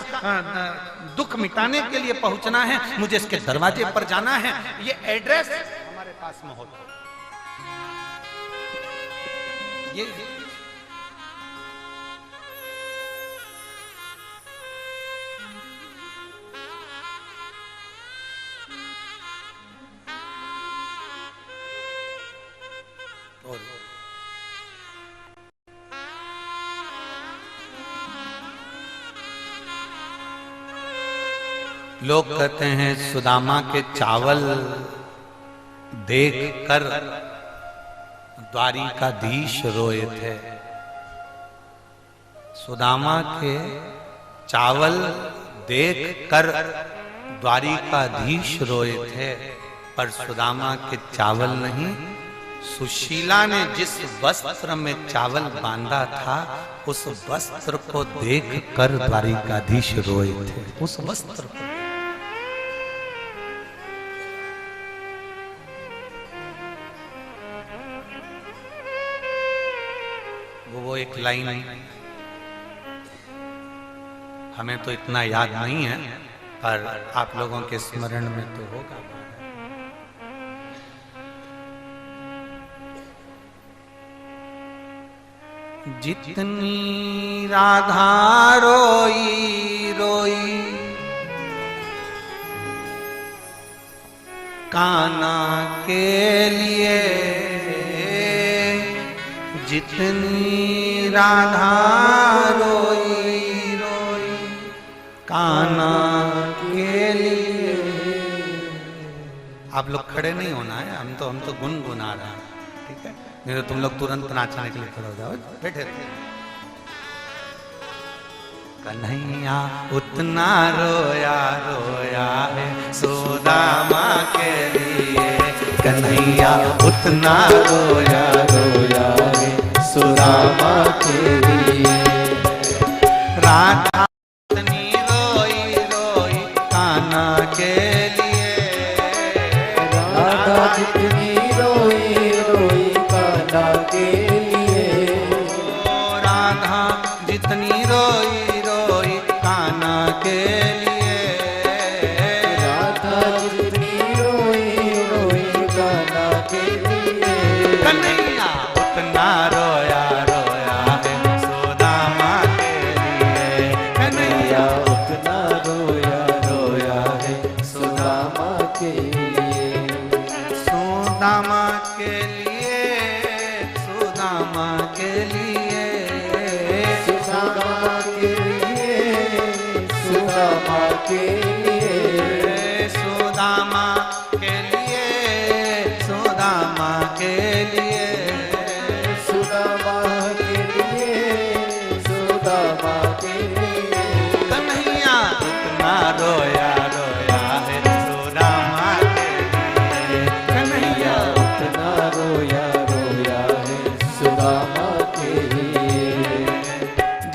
दुख मिटाने के लिए पहुंचना है, मुझे इसके दरवाजे पर जाना है। ये एड्रेस हमारे पास में होता है। ये लोग कहते हैं सुदामा के चावल देखकर द्वारिकाधीश रोए थे। सुदामा के चावल देखकर द्वारिकाधीश रोए थे, पर सुदामा के चावल नहीं, सुशीला ने जिस वस्त्र में चावल बांधा था उस वस्त्र को देख कर द्वारिकाधीश रोए थे। उस वस्त्र को वो एक लाइन हमें तो इतना याद नहीं है, पर आप लोगों के स्मरण में तो होगा। जितनी राधा रोई रोई कान्हा के लिए, जितनी राधा रोई रोई कान्हा के लिए। आप लोग खड़े नहीं होना है, हम तो गुनगुना रहे हैं, ठीक है? नहीं तो तुम लोग तुरंत नाचने के लिए खड़े हो जाओ, बैठे रहे। कन्हैया उतना रोया रोया है सुदामा के लिए, कन्हैया उतना रोया रोया है सुदामा के लिए। राधा उतनी रोई रोई कान्हा के लिए,
राधा जितनी रोई रोई कान्हा के लिए,
राधा जितनी रोई रोई कान्हा के लिए,
राधा जितनी रोई रोई कान्हा के लिए।
कन्हैया उतना रोया रोया है सुदामा के लिए, कन्हैया
उतना रोया रोया है सुदामा के लिए,
सुदामा के लिए, सुदामा के लिए,
सुदामा के लिए, सुदामा के लिए,
सुदामा के लिए, सुदामा के लिए,
सुदामा के लिए, सुदामा के लिए।
कन्हैया उतना रोया रोया है सुदामा के लिए, कन्हैया
उतना रोया रोया है सुदामा के लिए,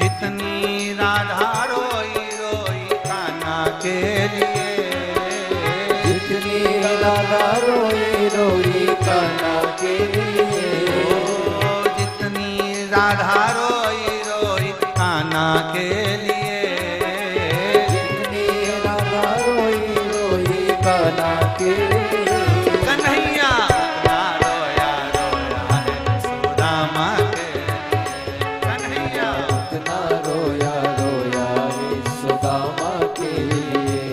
जितनी राधा रोई रोई कान्हा के लिए,
जितनी राधा रोई रोई कान्हा के लिए,
जितनी राधा रोई रोई कान्हा के लिए,
जितनी राधा रोई रोई कान्हा के लिए।
कन्हैया उतना रोया रोया है सुदामा के लिए, कन्हैया
उतना रोया रोया है सुदामा के लिए।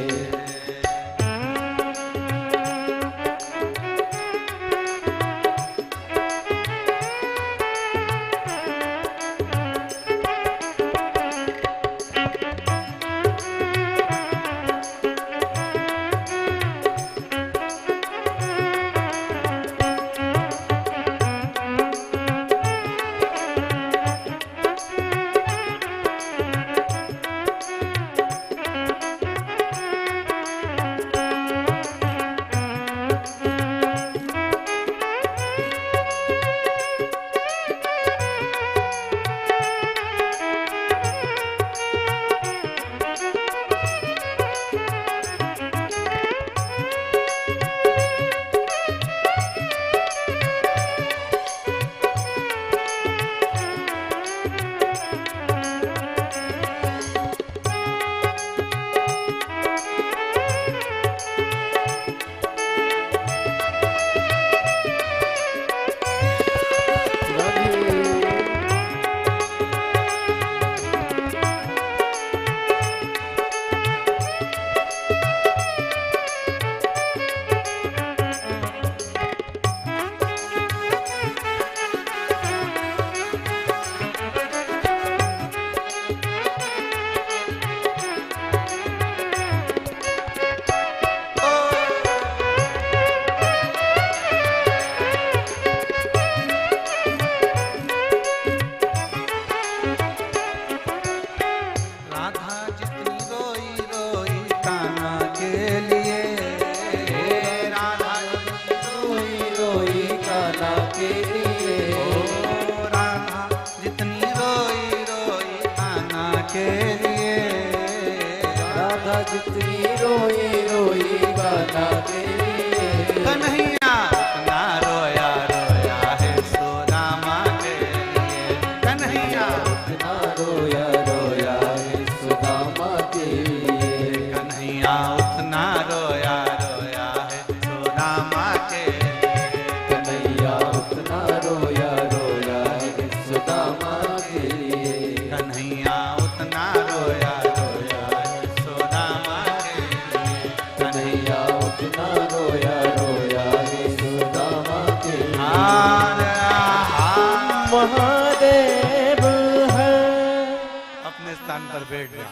बैठ जाओ।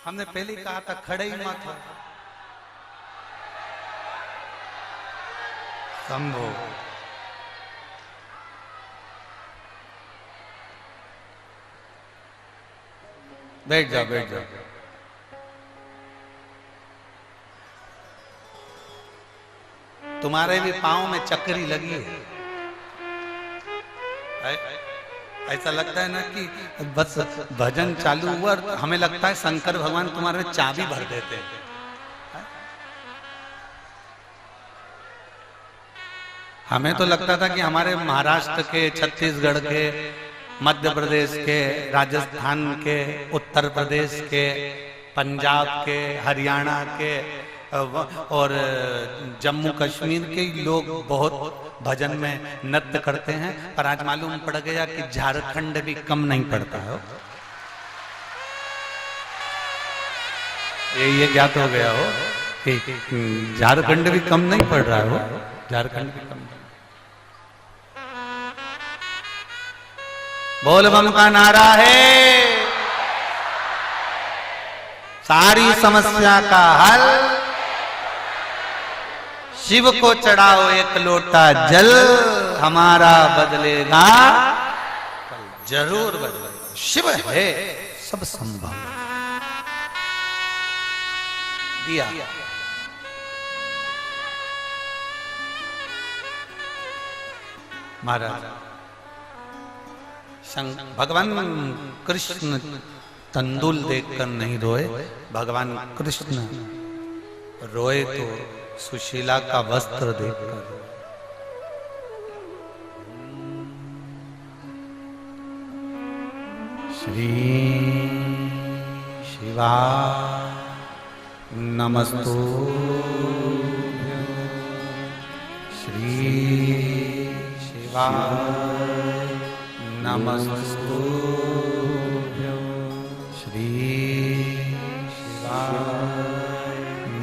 हमने पहले ही कहा था खड़े ही मत हो। संभो बैठ जाओ, बैठ जाओ। तुम्हारे भी पांव में चक्री लगी है। ऐसा लगता है ना कि बस भजन चालू हुआ और हमें लगता है शंकर भगवान तुम्हारे में चाबी भर देते हैं। हमें तो लगता था कि हमारे महाराष्ट्र के, छत्तीसगढ़ के, मध्य प्रदेश के, राजस्थान के, उत्तर प्रदेश के, पंजाब के, हरियाणा के और जम्मू कश्मीर के लोग बहुत भजन में नृत्य करते हैं, पर आज मालूम पड़ गया कि झारखंड भी कम नहीं पड़ता है। ये ज्ञात हो गया हो कि झारखंड भी कम नहीं पड़ रहा हो। झारखंड भी कम। बोल बम का नारा है, सारी समस्या का हल, शिव को चढ़ाओ एक लोटा जल, हमारा बदलेगा जरूर बदलेगा। शिव है सब संभव। दिया महाराज भगवान कृष्ण तंदुल देखकर नहीं रोए, भगवान कृष्ण रोए तो सुशीला का वस्त्र देखकर। श्री शिवा नमस्तु, श्री शिवा नमस्तु, श्री शिवा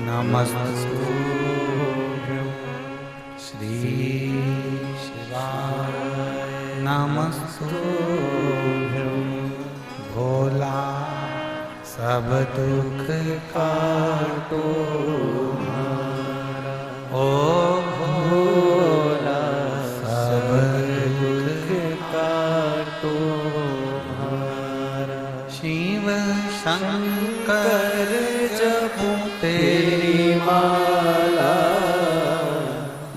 नमस्तु, श्री शिवा नमस्तु। भोला सब दुख काटो ओ भोला सब दुख काटो शिव शंकर जपू तेरी माला,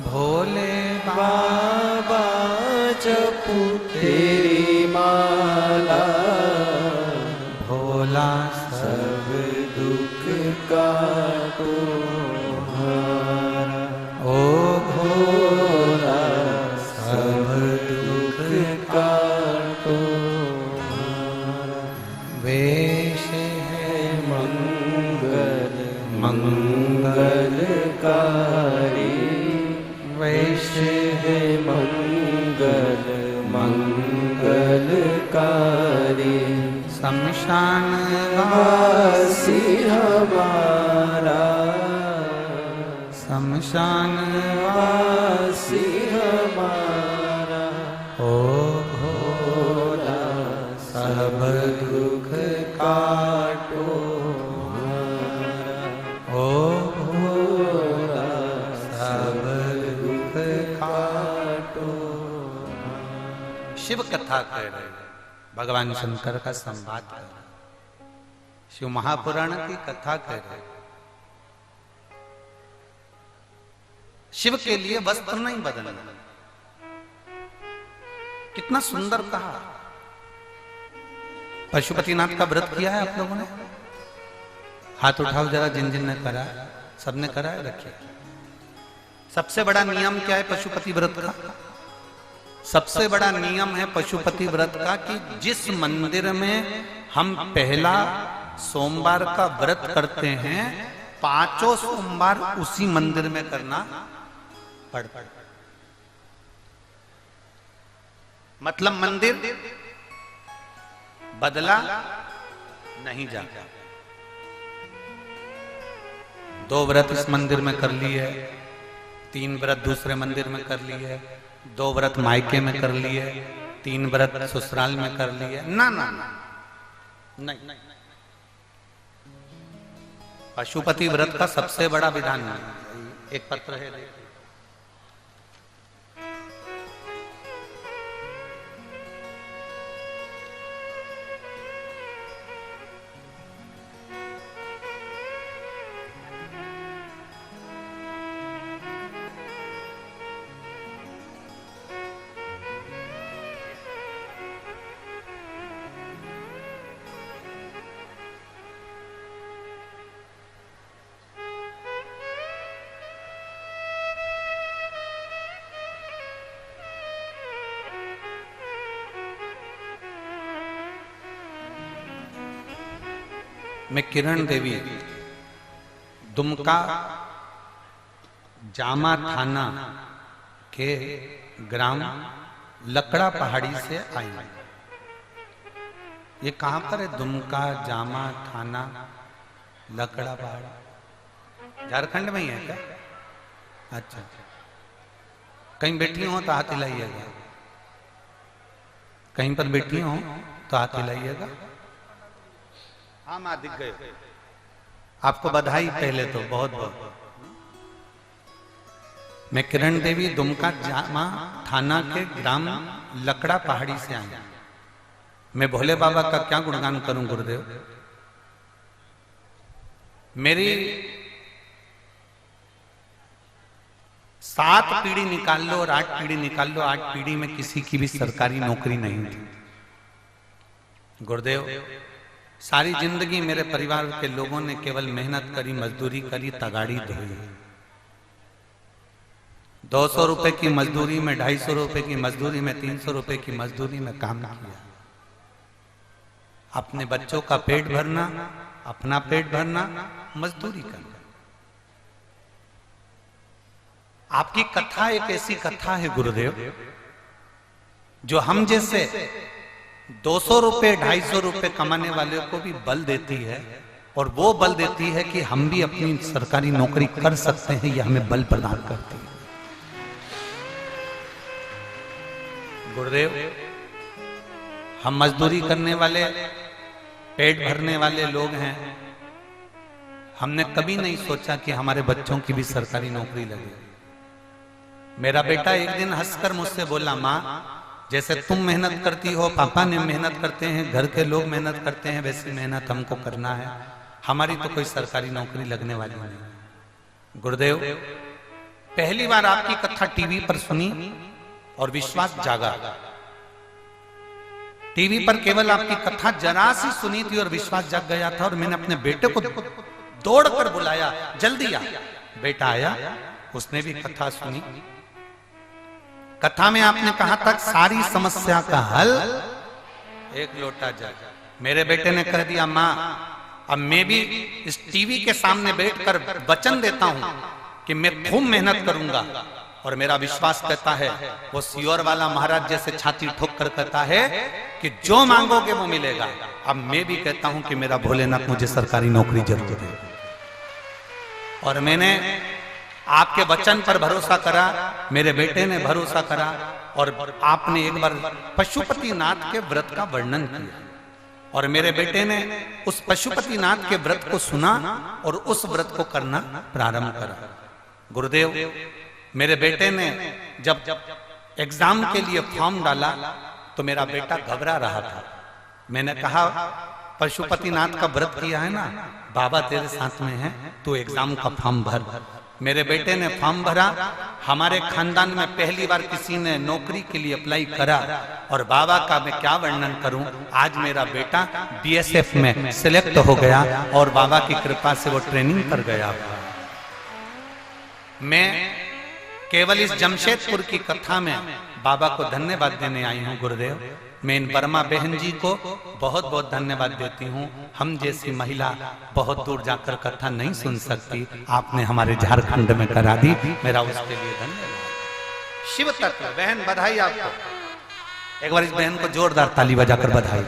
भोले बाबा जपू तेरी माला, भोला सब दुख काटो ओ भोला सब दुख काटो। वेश है मंगल मंगलकारी, वेश है मंगल मंगलकारी, शमशान वासी हमारा, शमशान वासी हमारा, ओ भोला सब दुख काटो ओ भोला सब दुख काटो। शिव कथा कह रहे, भगवान शंकर का संवाद कर रहे, शिव महापुराण की कथा कह रहे। शिव के लिए वस्त्र नहीं बदलना। कितना सुंदर कहा। पशुपतिनाथ का व्रत किया है आप लोगों ने? हाथ उठाओ जरा, जिन जिन ने करा, सबने करा है, रखिए। सबसे बड़ा नियम क्या है पशुपति व्रत का? सबसे बड़ा नियम है पशुपति व्रत का कि जिस मंदिर में हम पहला सोमवार का व्रत करते हैं, 5 सोमवार उसी मंदिर में करना पड़ता। मतलब मंदिर बदला नहीं जाता। 2 व्रत इस मंदिर में कर लिए, 3 व्रत दूसरे मंदिर में कर लिए, 2 व्रत मायके में कर लिए, 3 व्रत ससुराल में कर लिए। ना ना नहीं, पशुपति व्रत का सबसे बड़ा विधान है। एक पत्र है, मैं किरण देवी दुमका जामा थाना के ग्राम लकड़ा पहाड़ी से आई। ये कहां पर है? दुमका जामा थाना लकड़ा पहाड़ी, झारखंड में ही है क्या? अच्छा, कहीं बैठी हो तो हाथ हिलाइएगा, कहीं पर बैठी हो तो हाथ हिलाइएगा। हाँ मां दिख गए, आपको बधाई पहले तो बहुत बहुत। मैं किरण देवी दुमका जामा थाना के ग्राम लकड़ा पहाड़ी से आई। मैं भोले बाबा का क्या गुणगान करूं गुरुदेव। मेरी 7 पीढ़ी निकाल लो और 8 पीढ़ी निकाल लो, 8 पीढ़ी में किसी की भी सरकारी नौकरी नहीं थी गुरुदेव। सारी जिंदगी मेरे परिवार के लोगों ने केवल मेहनत करी, मजदूरी करी, तगाड़ी धोई। 200 रुपए की मजदूरी में, 250 रुपए की मजदूरी में, 300 रुपए की मजदूरी में काम किया। अपने बच्चों का पेट भरना, अपना पेट भरना, मजदूरी करना। आपकी कथा एक ऐसी कथा है गुरुदेव जो हम जैसे 200 रुपए 250 रुपए कमाने वाले को भी बल देती है, और वो बल देती है कि हम भी अपनी सरकारी नौकरी कर सकते हैं, यह हमें बल प्रदान करती है गुरुदेव। हम मजदूरी करने वाले, पेट भरने वाले लोग हैं। हमने कभी नहीं सोचा कि हमारे बच्चों की भी सरकारी नौकरी लगे। मेरा बेटा एक दिन हंसकर मुझसे बोला, माँ जैसे तुम मेहनत करती हो, पापा ने मेहनत करते हैं, घर के लोग मेहनत करते हैं, वैसी मेहनत हमको करना है। हमारी तो कोई सरकारी नौकरी लगने वाली नहीं। गुरुदेव पहली बार आपकी कथा टीवी पर सुनी और विश्वास जागा। टीवी पर केवल आपकी कथा जरा सी सुनी थी और विश्वास जाग गया था, और मैंने अपने बेटे को दौड़कर बुलाया, जल्दी आ। बेटा आया, उसने भी कथा सुनी। कथा में आपने कहा तक सारी समस्या का हल एक लोटा जल। मेरे बेटे ने कह दिया, माँ अब मैं भी इस टीवी के सामने बैठकर वचन देता हूं कि मैं खूब मेहनत करूंगा, और मेरा विश्वास कहता है, वो सियोर वाला महाराज जैसे छाती ठोक कर कहता है कि जो मांगोगे वो मिलेगा। अब मैं भी कहता हूं कि मेरा भोलेनाथ मुझे सरकारी नौकरी जरूर दे। और मैंने आपके वचन पर भरोसा करा, मेरे बेटे ने भरोसा करा, और आपने एक बार पशुपति नाथ के व्रत का वर्णन किया, और मेरे बेटे ने उस पशुपति नाथ के व्रत को सुना और उस व्रत को करना प्रारंभ करा। गुरुदेव मेरे बेटे ने जब एग्जाम के लिए फॉर्म डाला तो मेरा बेटा घबरा रहा था। मैंने कहा, पशुपति नाथ का व्रत किया है ना, बाबा तेरे साथ में है, तू एग्जाम का फॉर्म भर। मेरे बेटे ने फॉर्म भरा। हमारे खानदान में पहली बार किसी ने नौकरी के लिए अप्लाई करा, और बाबा का मैं क्या वर्णन करूं, आज मेरा बेटा बीएसएफ में सिलेक्ट हो गया और बाबा की कृपा से वो ट्रेनिंग कर गया। मैं केवल इस जमशेदपुर की कथा में बाबा को धन्यवाद देने आई हूं गुरुदेव। मैं इन वर्मा बहन जी को बहुत बहुत धन्यवाद देती हूँ। हम जैसी महिला बहुत दूर जाकर कथा नहीं सुन सकती, आपने हमारे झारखंड में करा दी, मेरा उसके लिए धन्यवाद। शिव तत्व बहन, बधाई आपको। एक बार इस बहन को जोरदार ताली बजाकर बधाई।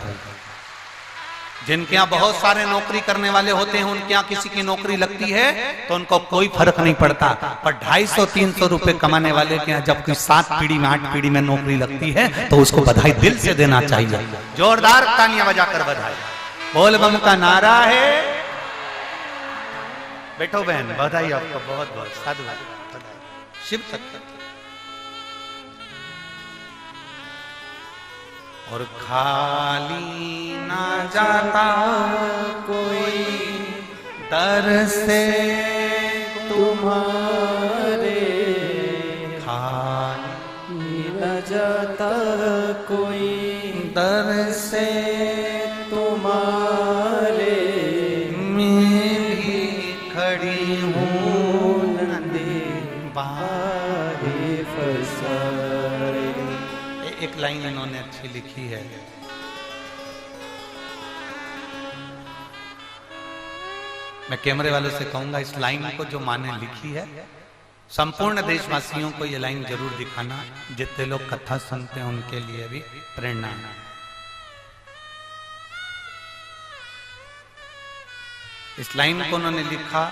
जिनके यहाँ बहुत सारे नौकरी करने वाले होते हैं, उनके यहाँ किसी की नौकरी लगती है तो उनको कोई फर्क नहीं पड़ता, पर 250-300 रुपए कमाने वाले के यहाँ जब कोई 7 पीढ़ी में 8 पीढ़ी में नौकरी लगती है तो उसको बधाई दिल से देना चाहिए। जोरदार तालियां बजाकर बधाई। बोल बम का नारा है। बैठो बहन, बधाई आपको बहुत बहुत, साधुवाद, बधाई। शिव तत्व और खाली ना जाता कोई दर से
तुम्हारे,
खाली
न जाता कोई
दर से
तुम्हारे,
मैं भी खड़ी हूँ नंदे
बाहे फसाए।
एक लाइन इन्होंने अच्छी लिखी है, मैं कैमरे वालों से कहूंगा इस लाइन को जो माने लिखी है, संपूर्ण देशवासियों को ये लाइन जरूर दिखाना, जितने लोग कथा सुनते हैं उनके लिए भी प्रेरणा है। इस लाइन को उन्होंने लिखा,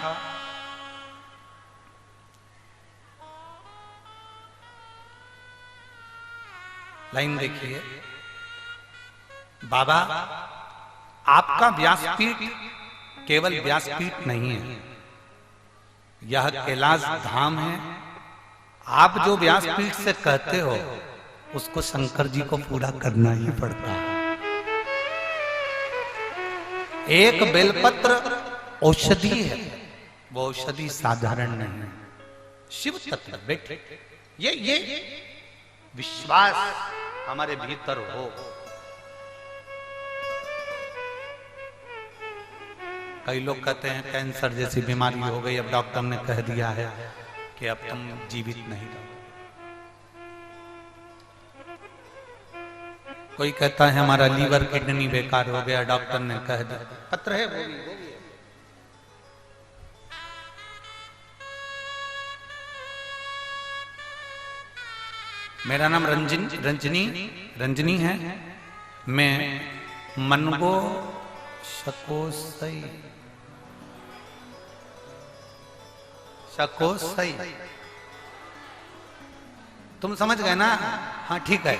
लाइन देखिए, बाबा आपका व्यासपीठ केवल व्यासपीठ नहीं है, यह कैलाश धाम है। आप जो व्यासपीठ से कहते हो उसको शंकर जी को पूरा करना ही पड़ता है। एक बेलपत्र औषधि है, वो औषधि साधारण नहीं है। शिव तत्व बेटे, ये विश्वास हमारे भीतर हो। कई लोग कहते हैं कैंसर जैसी बीमारी हो गई, अब डॉक्टर ने कह दिया है कि अब तुम जीवित नहीं रहो। कोई कहता है हमारा लीवर किडनी बेकार हो गया, डॉक्टर ने कह दिया, पत्र है वो भी। मेरा नाम रंजनी है, मैं मनगो शकोसई, तुम समझ गए ना? हाँ ठीक है।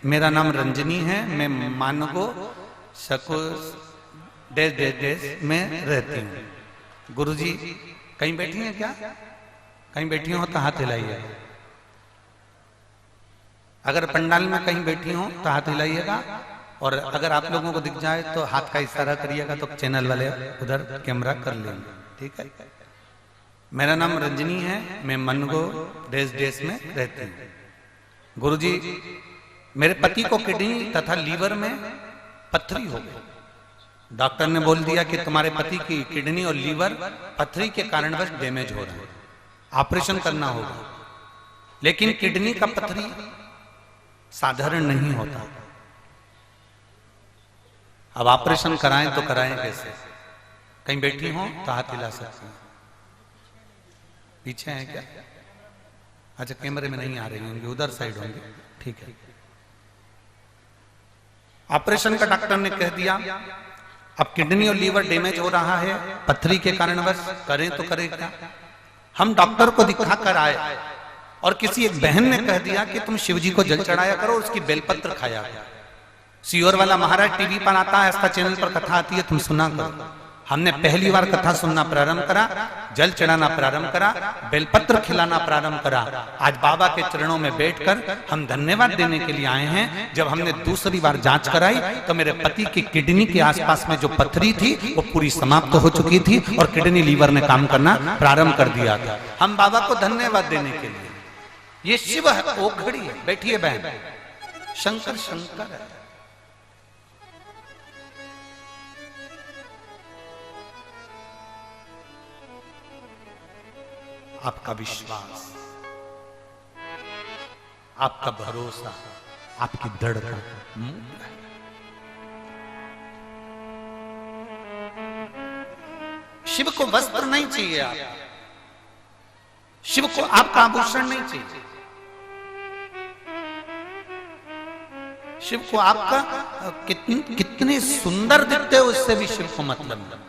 मेरा नाम रंजनी है, मैं मानगो शकोस डेस में रहती हूँ। गुरुजी कहीं बैठी हैं क्या? कहीं बैठी हो तो हाथ हिलाइए। अगर पंडाल में कहीं बैठी हो तो हाथ हिलाइएगा, और अगर आप लोगों को दिख जाए तो हाथ का इशारा करिएगा, तो चैनल वाले उधर कैमरा कर लेंगे, ठीक है? मेरा नाम रंजनी है, मैं मनगो डेस में रहती हूँ। गुरुजी मेरे पति को किडनी तथा लीवर में पथरी हो गई। डॉक्टर ने बोल दिया कि तुम्हारे पति की किडनी और लीवर पथरी के कारणवश डैमेज हो रहा है, ऑपरेशन करना होगा। लेकिन किडनी का पथरी साधारण नहीं होता। अब ऑपरेशन कराएं तो कराएं कैसे? कहीं बैठी हो तो हाथ हिला सकते हैं। पीछे है क्या? अच्छा कैमरे में नहीं आ रही होंगी, उधर साइड होंगे, ठीक है। ऑपरेशन का डॉक्टर ने कह दिया अब किडनी और लीवर डैमेज हो रहा है पथरी के कारणवश, करें तो करें क्या? हम डॉक्टर को दिखा कर आए और किसी एक बहन ने कह दिया कि तुम शिवजी को जल चढ़ाया करो, उसकी बेलपत्र खाया करो। सीहोर वाला महाराज टीवी पर आता है, आस्था चैनल पर कथा आती है, तुम सुना करो। हमने पहली बार कथा सुनना प्रारंभ करा, जल चढ़ाना प्रारंभ करा, बेलपत्र खिलाना प्रारंभ करा। आज बाबा के चरणों में बैठकर हम धन्यवाद देने के लिए आए हैं। जब हमने दूसरी बार जांच कराई तो मेरे पति की किडनी के आसपास में जो पथरी थी वो पूरी समाप्त हो चुकी थी और किडनी लीवर ने काम करना प्रारंभ कर दिया था। हम बाबा को धन्यवाद देने के लिए, ये शिव है, ओघड़ी है। बैठिए बहन, शंकर शंकर है। आपका विश्वास, आपका भरोसा, आपकी धड़कन। शिव को वस्त्र नहीं चाहिए, आप शिव को आपका आभूषण नहीं चाहिए, शिव को आपका कितने सुंदर दिखते हो उससे भी शिव को मतलब नहीं।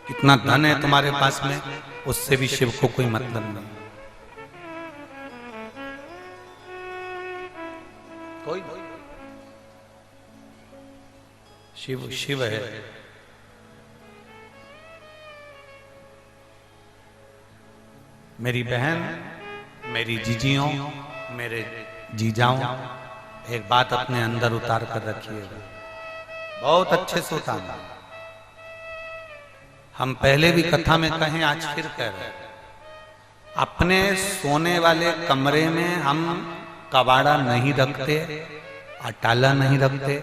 कितना धन है तुम्हारे पास में उससे भी शिव को कोई मतलब नहीं। कोई शिव शिव है। मेरी बहन, मेरी जीजियों, मेरे जीजाओं, एक बात अपने अंदर उतार कर रखिएगा, बहुत अच्छे से उतारना। हम पहले भी कथा में कहें, आज फिर कह रहे हैं, अपने सोने वाले कमरे में हम कबाड़ा नहीं रखते, अटाला नहीं रखते,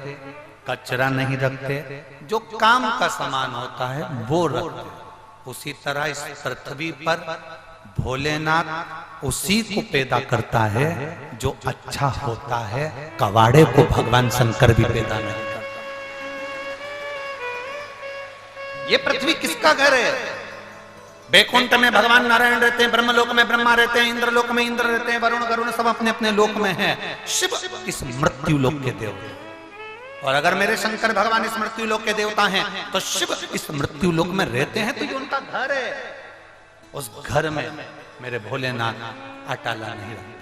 कचरा नहीं रखते, जो काम का सामान होता है वो रखते। उसी तरह इस पृथ्वी पर भोलेनाथ उसी को पैदा करता है जो अच्छा होता है। कबाड़े को भगवान शंकर भी पैदा नहीं करता। ये पृथ्वी किसका घर है? बैकुंठ में भगवान नारायण रहते हैं, ब्रह्मलोक में ब्रह्मा रहते हैं, इंद्रलोक में इंद्र रहते हैं, वरुण गरुण सब अपने अपने लोक में हैं। शिव इस मृत्यु लोक के देवता, और अगर मेरे शंकर भगवान इस मृत्यु लोक के देवता हैं तो शिव इस मृत्यु लोक में रहते हैं, तो ये उनका घर है। उस घर में मेरे भोलेनाथ अटाला नहीं रखते,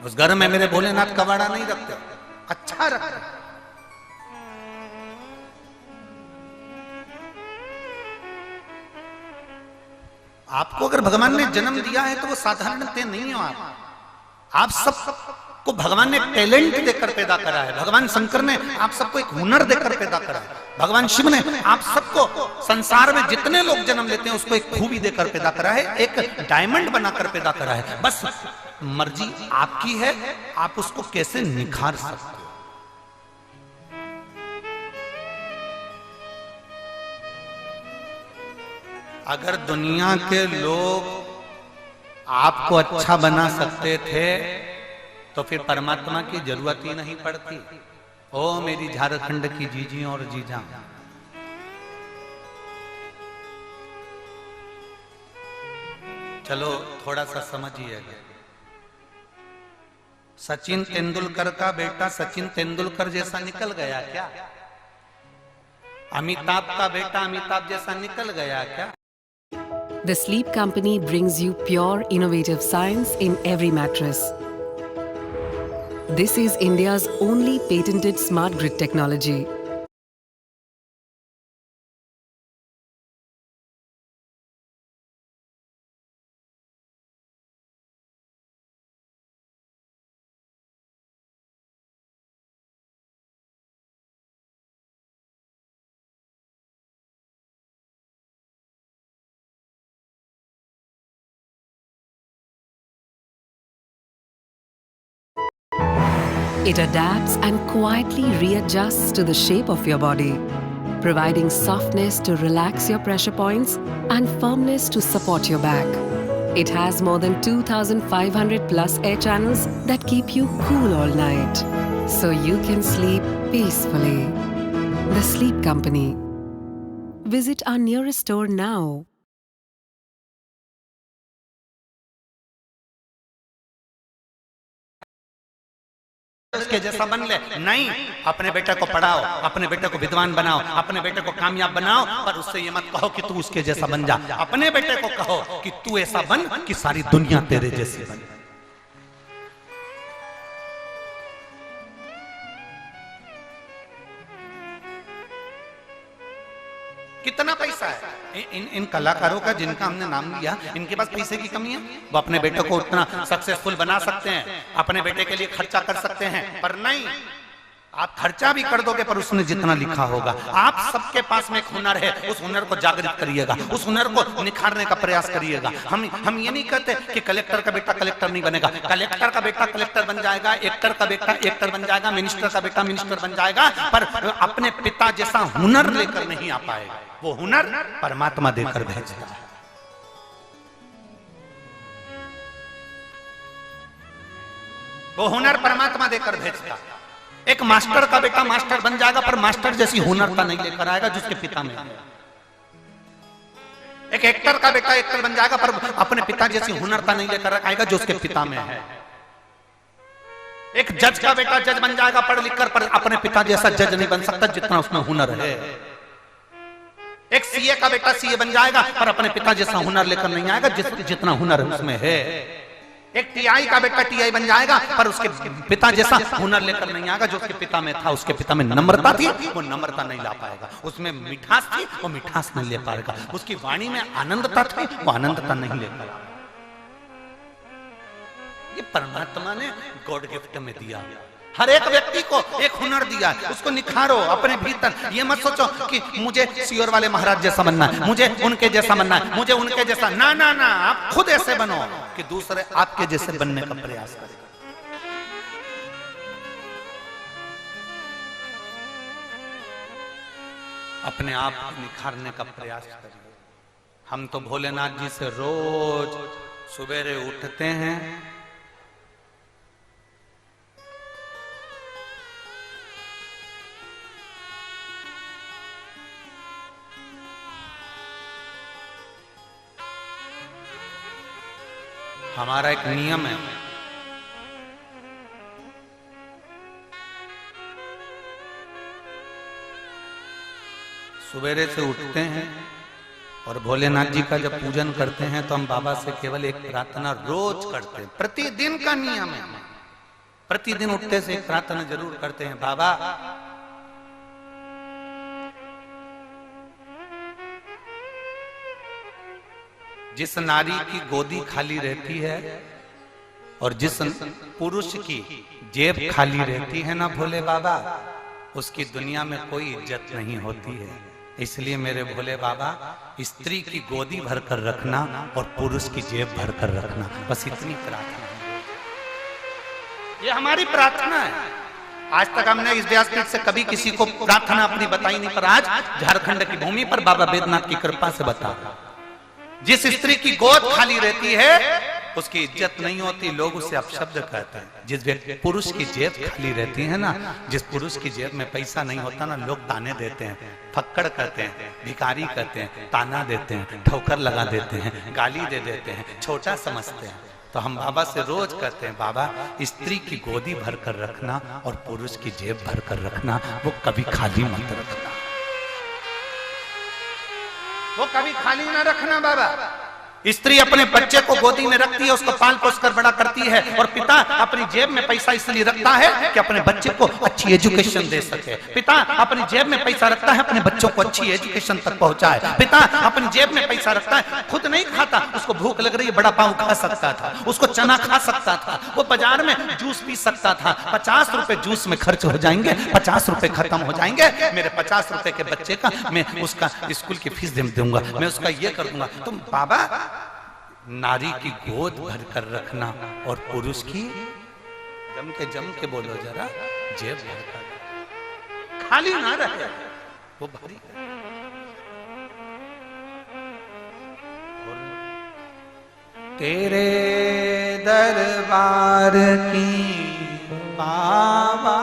उस घर में मेरे भोलेनाथ कबाड़ा नहीं रखते, अच्छा रखते। आपको अगर भगवान ने जन्म दिया है तो वो साधारणतः नहीं हो। आप सबको भगवान ने टैलेंट देकर पैदा करा है। भगवान शंकर ने आप सबको एक हुनर देकर पैदा करा है। भगवान शिव ने आप सबको, संसार में जितने लोग जन्म लेते हैं उसको एक खूबी देकर पैदा करा है, एक डायमंड बनाकर पैदा करा है। बस मर्जी आपकी है, आप उसको कैसे निखार सकते हो। अगर दुनिया के लोग आपको अच्छा बना सकते थे तो फिर परमात्मा की जरूरत ही नहीं पड़ती। ओ मेरी झारखंड की जीजियों और जीजा, चलो थोड़ा सा समझिएगा। सचिन तेंदुलकर का बेटा सचिन तेंदुलकर जैसा निकल गया क्या? अमिताभ का बेटा अमिताभ जैसा निकल गया क्या?
The Sleep Company brings you pure, innovative science in every mattress. This is India's only patented smart grid technology. It adapts and quietly readjusts to the shape of your body, providing softness to relax your pressure points and firmness to support your back. It has more than 2,500 plus air channels that keep you cool all night, so you can sleep peacefully. The Sleep Company. Visit our nearest store now.
उसके जैसा बन ले, नहीं। अपने बेटे को पढ़ाओ, अपने बेटे को विद्वान बनाओ, अपने बेटे को कामयाब बनाओ, पर उससे ये मत कहो कि तू उसके जैसा बन जा। अपने बेटे को कहो कि तू ऐसा बन कि सारी दुनिया तेरे जैसी बने। कितना पैसा है इन कलाकारों का जिनका हमने नाम लिया, इनके पास पैसे की कमी है? वो अपने बेटे को उतना सक्सेसफुल बना सकते हैं, अपने बेटे के लिए खर्चा कर सकते हैं, पर नहीं। आप खर्चा भी कर दोगे पर उसने जितना लिखा होगा। आप सबके पास में एक हुनर है, उस हुनर को जागृत करिएगा, उस हुनर को निखारने का प्रयास करिएगा। हम ये नहीं कहते कि कलेक्टर का बेटा कलेक्टर नहीं बनेगा। कलेक्टर का बेटा कलेक्टर बन जाएगा, एक्टर का बेटा एक्टर बन जाएगा, मिनिस्टर का बेटा मिनिस्टर बन जाएगा, पर अपने पिता जैसा हुनर लेकर नहीं आ पाएगा। वो हुनर परमात्मा देकर भेजता है। वो हुनर परमात्मा देकर भेजता है। एक मास्टर का बेटा मास्टर बन जाएगा, पर मास्टर जैसी हुनरता नहीं लेकर आएगा जिसके पिता में है। एक एक्टर का बेटा एक्टर बन जाएगा, पर अपने पिता जैसी हुनरता नहीं लेकर आएगा जो उसके पिता में है। एक जज का बेटा जज बन जाएगा पढ़ लिख कर, पर अपने पिता जैसा जज नहीं बन सकता जितना उसमें हुनर है। एक सीए का बेटा सीए बन जाएगा, पर अपने पिता जैसा हुनर लेकर नहीं आएगा जितना हुनर उसमें है। एक टीआई का बेटा टीआई बन जाएगा, पर उसके पिता जैसा हुनर लेकर नहीं आएगा। जो उसके पिता में था, उसके पिता में नम्रता थी, वो नम्रता नहीं ला पाएगा। उसमें मिठास थी, वो मिठास नहीं ले पाएगा। उसकी वाणी में आनंदता थी, वो आनंदता नहीं ले पाएगा। ये परमात्मा ने गॉड गिफ्ट में दिया। हर एक व्यक्ति को एक हुनर दिया है, उसको निखारो अपने भीतर। ये मत सोचो कि मुझे सियोर वाले महाराज जैसा बनना है, मुझे उनके जैसा बनना है, मुझे उनके जैसा। ना ना ना, आप खुद ऐसे बनो कि दूसरे आपके जैसे बनने का प्रयास करें। अपने आप को निखारने का प्रयास करिए। हम तो भोलेनाथ जी से रोज सवेरे उठते हैं, हमारा एक नियम है, सवेरे से उठते हैं और भोलेनाथ जी का जब पूजन करते हैं तो हम बाबा से केवल एक प्रार्थना रोज करते हैं। प्रतिदिन का नियम है, प्रतिदिन उठते से एक प्रार्थना जरूर करते हैं। बाबा, जिस नारी की गोदी खाली रहती है और जिस पुरुष की जेब खाली रहती है ना भोले बाबा, उसकी दुनिया में कोई इज्जत नहीं होती है। इसलिए मेरे भोले बाबा, स्त्री की गोदी भरकर रखना और पुरुष की जेब भरकर रखना, बस इतनी प्रार्थना है। ये हमारी प्रार्थना है। आज तक हमने इस व्यासपीठ से कभी किसी को प्रार्थना अपनी बताई नहीं, पर आज झारखंड की भूमि पर बाबा बैद्यनाथ की कृपा से बता। जिस स्त्री की गोद खाली रहती है उसकी इज्जत नहीं होती, लोग उसे अपशब्द कहते हैं। जिस पुरुष की जेब खाली रहती है ना, जिस पुरुष की जेब में पैसा नहीं होता ना, लोग ताने देते हैं, फक्कड़ कहते हैं, भिखारी कहते हैं, ताना देते हैं, ठोकर लगा देते हैं, गाली दे देते हैं, छोटा समझते हैं। तो हम बाबा से रोज कहते हैं, बाबा स्त्री की गोदी भर कर रखना और पुरुष की जेब भर कर रखना, वो कभी खाली मत रखना, वो कभी खाली ना रखना। बाबा, स्त्री अपने बच्चे को गोदी में रखती है, उसको पाल पोस कर बड़ा करती है, और पिता अपनी जेब में पैसा इसलिए रखता है कि अपने बच्चे को अच्छी एजुकेशन दे सके। पिता अपनी जेब में पैसा रखता है अपने बच्चों को अच्छी एजुकेशन तक पहुंचाए। पिता अपनी जेब में पैसा रखता है, खुद नहीं खाता, उसको भूख लग रही है, बड़ा पाव खा सकता था, उसको चना खा सकता था, वो बाजार में जूस पी सकता था। 50 रुपए जूस में खर्च हो जाएंगे, 50 रुपए खत्म हो जाएंगे, मेरे 50 रुपए के बच्चे का मैं उसका स्कूल की फीस दे दूंगा, मैं उसका ये कर दूंगा। तुम बाबा, नारी की गोद भर कर रखना और पुरुष की, जम के बोलो जरा, जेब भर कर, खाली ना रहे, वो भरी। तेरे दरबार की बाबा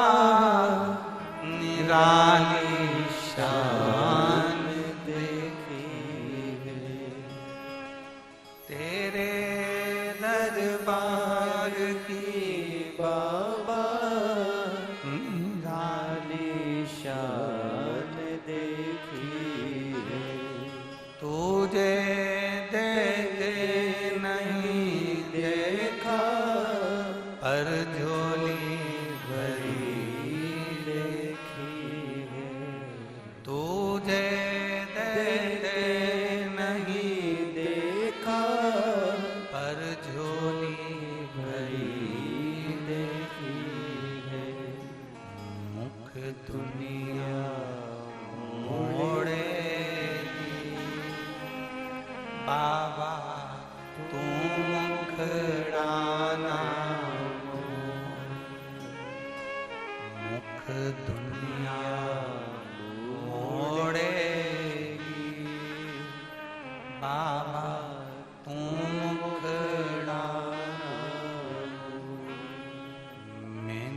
निराली शान देखी है, तेरे दरबार की
बाबा निराली शान देखी है।
तुझे देखते नहीं देखा, पर झोली भरी देखी है। तुझे देखते नहीं देखा, पर झोली भरी देखी है। मुख दुनिया मोड़ेगी, बाबा तू मुखड़ाना मोड़। मुख दुनिया मोड़ेगी, बाबा तू मुखड़ाना मोड़। मैं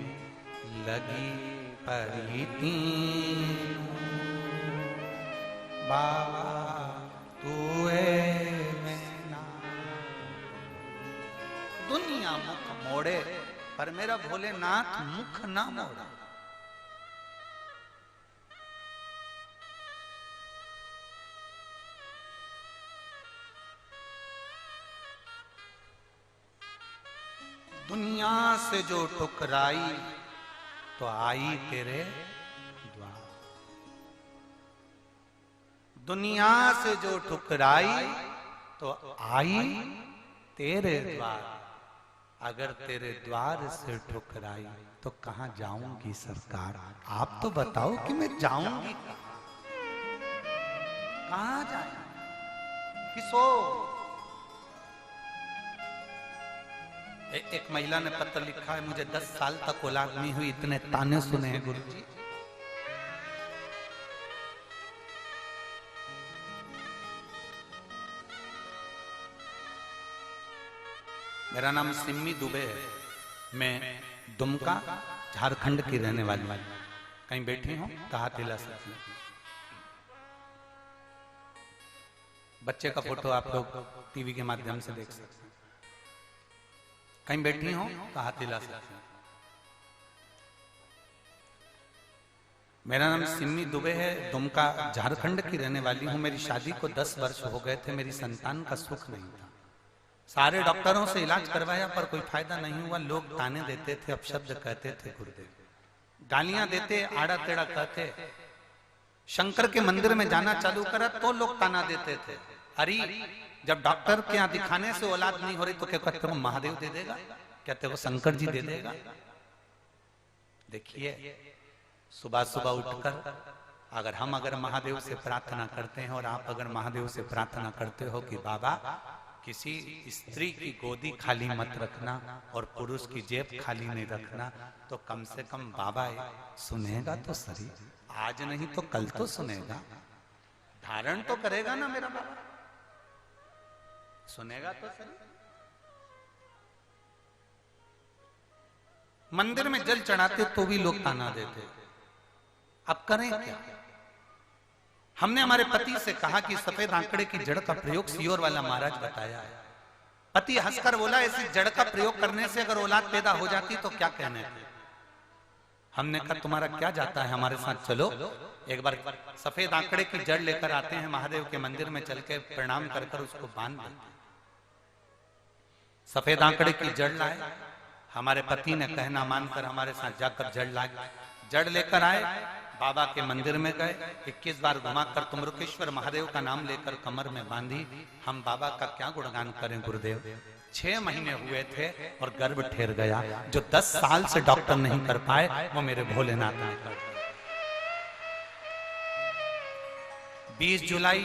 लगी परीती बाबा तू है मैना। दुनिया मुख मोड़े पर मेरा भोलेनाथ मुख ना मोड़ा। दुनिया से जो ठुकराई तो आई तेरे द्वार। दुनिया से जो ठुकराई तो आई तेरे द्वार। अगर तेरे द्वार से ठुकराई तो कहां जाऊंगी सरकार? आप तो बताओ कि मैं जाऊंगी कहां जाए? किसो? एक महिला ने पत्र लिखा है, मुझे 10 साल तक औलाद नहीं हुई, इतने ताने सुने हैं गुरुजी। मेरा नाम सिम्मी दुबे है, मैं दुमका झारखंड की रहने वाली। कहीं बैठी हूं तो हाथ हिला सकती हूं। बच्चे का फोटो आप लोग टीवी के माध्यम से देख सकते हैं। कहीं बैठी हूं तो हाथ हिला सकते हैं। मेरा नाम सिम्मी दुबे है, दुमका झारखंड की रहने वाली हूं। मेरी शादी को 10 वर्ष हो गए थे, मेरी संतान का सुख नहीं था। सारे डॉक्टरों से इलाज करवाया पर कोई फायदा नहीं हुआ। लोग ताने देते थे, अपशब्द कहते थे गुरुदेव, गालियां देते, आड़ा टेढ़ा कहते। शंकर के मंदिर में जाना चालू करा तो लोग ताना देते थे। अरे जब डॉक्टर के यहाँ दिखाने से औलाद नहीं हो रही तो क्या कहते हो महादेव दे देगा? कहते हो शंकर जी दे देगा? देखिए, सुबह सुबह उठकर अगर महादेव से प्रार्थना करते हैं और आप अगर महादेव से प्रार्थना करते हो कि बाबा किसी स्त्री की गोदी खाली मत रखना और पुरुष की जेब खाली नहीं रखना, तो कम से कम बाबा सुनेगा तो सही, आज नहीं तो कल तो सुनेगा। धारण तो करेगा ना मेरा बाबा, सुनेगा तो सही। मंदिर में जल चढ़ाते तो भी लोग ताना देते। अब करें क्या? हमने हमारे पति से कहा कि सफेद आंकड़े की जड़ का प्रयोग सियोर वाला महाराज बताया है। पति हंसकर बोला, ऐसी जड़ का प्रयोग करने से अगर औलाद पैदा हो जाती तो क्या कहने? हमने कहा तुम्हारा क्या जाता है, हमारे साथ चलो, एक बार सफेद आंकड़े की जड़ लेकर आते हैं, महादेव के मंदिर में चल के प्रणाम कर कर उसको बांध देते। सफेद आंकड़े की जड़ लाए, हमारे पति ने कहना मानकर हमारे साथ जाकर जड़ लाए। जड़ लेकर आए, बाबा के मंदिर में गए, 21 बार घुमाकर तुमरुकेश्वर महादेव का नाम लेकर कमर में बांधी। हम बाबा का क्या गुणगान करें गुरुदेव? 6 महीने हुए थे और गर्भ ठहर गया। जो 10 साल से डॉक्टर नहीं कर पाए वो मेरे भोलेनाथ ने कर दिया। 20 जुलाई,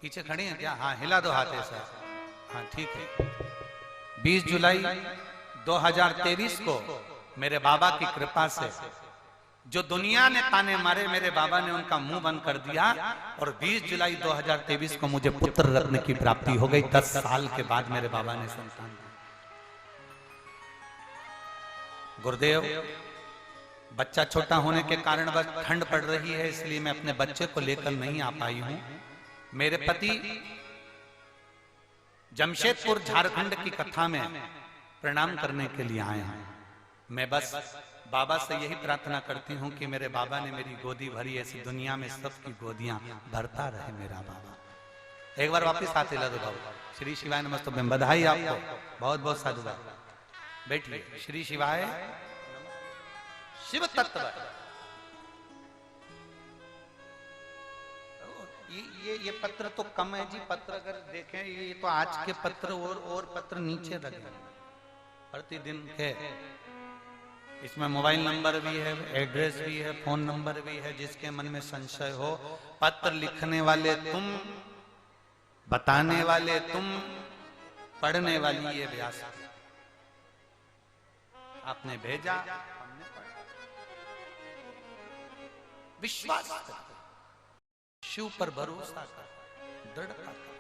पीछे खड़े हैं क्या? हाँ, हिला दो हाथ ऐसा। हाँ ठीक है। 20 जुलाई 2023 को मेरे बाबा की कृपा से जो दुनिया ने ताने मारे, मेरे बाबा ने उनका मुंह बंद कर दिया और 20 जुलाई 2023 को मुझे पुत्र रत्न की प्राप्ति हो गई। 10 साल के बाद मेरे बाबा ने संतान दी। गुरुदेव, बच्चा छोटा होने के कारण बस ठंड पड़ रही है, इसलिए मैं अपने बच्चे को लेकर नहीं आ पाई हूं। मेरे पति जमशेदपुर झारखंड की कथा में प्रणाम करने के लिए आए हैं। मैं बस बाबा से यही प्रार्थना करती हूँ कि मेरे बाबा ने मेरी गोदी भरी, ऐसी दुनिया में सबकी गोदियां भरता रहे मेरा बाबा। एक बार वापिस हाथ हिला दो बाबा। श्री शिवाय नमस्तुभ्यं। बधाई आपको, बहुत बहुत साधुवाद। बैठिए। श्री शिवाय शिव तत्व। ये पत्र तो कम है जी। पत्र अगर देखें, ये तो आज के पत्र और पत्र नीचे लगे प्रतिदिन के। इसमें मोबाइल नंबर भी है, एड्रेस भी है, फोन नंबर भी है। जिसके मन में संशय हो, पत्र लिखने वाले तुम, बताने वाले तुम, पढ़ने वाली ये व्यास। आपने भेजा, हमने पढ़ा। विश्वास कर, शिव पर भरोसा कर, दृढ़ता कर।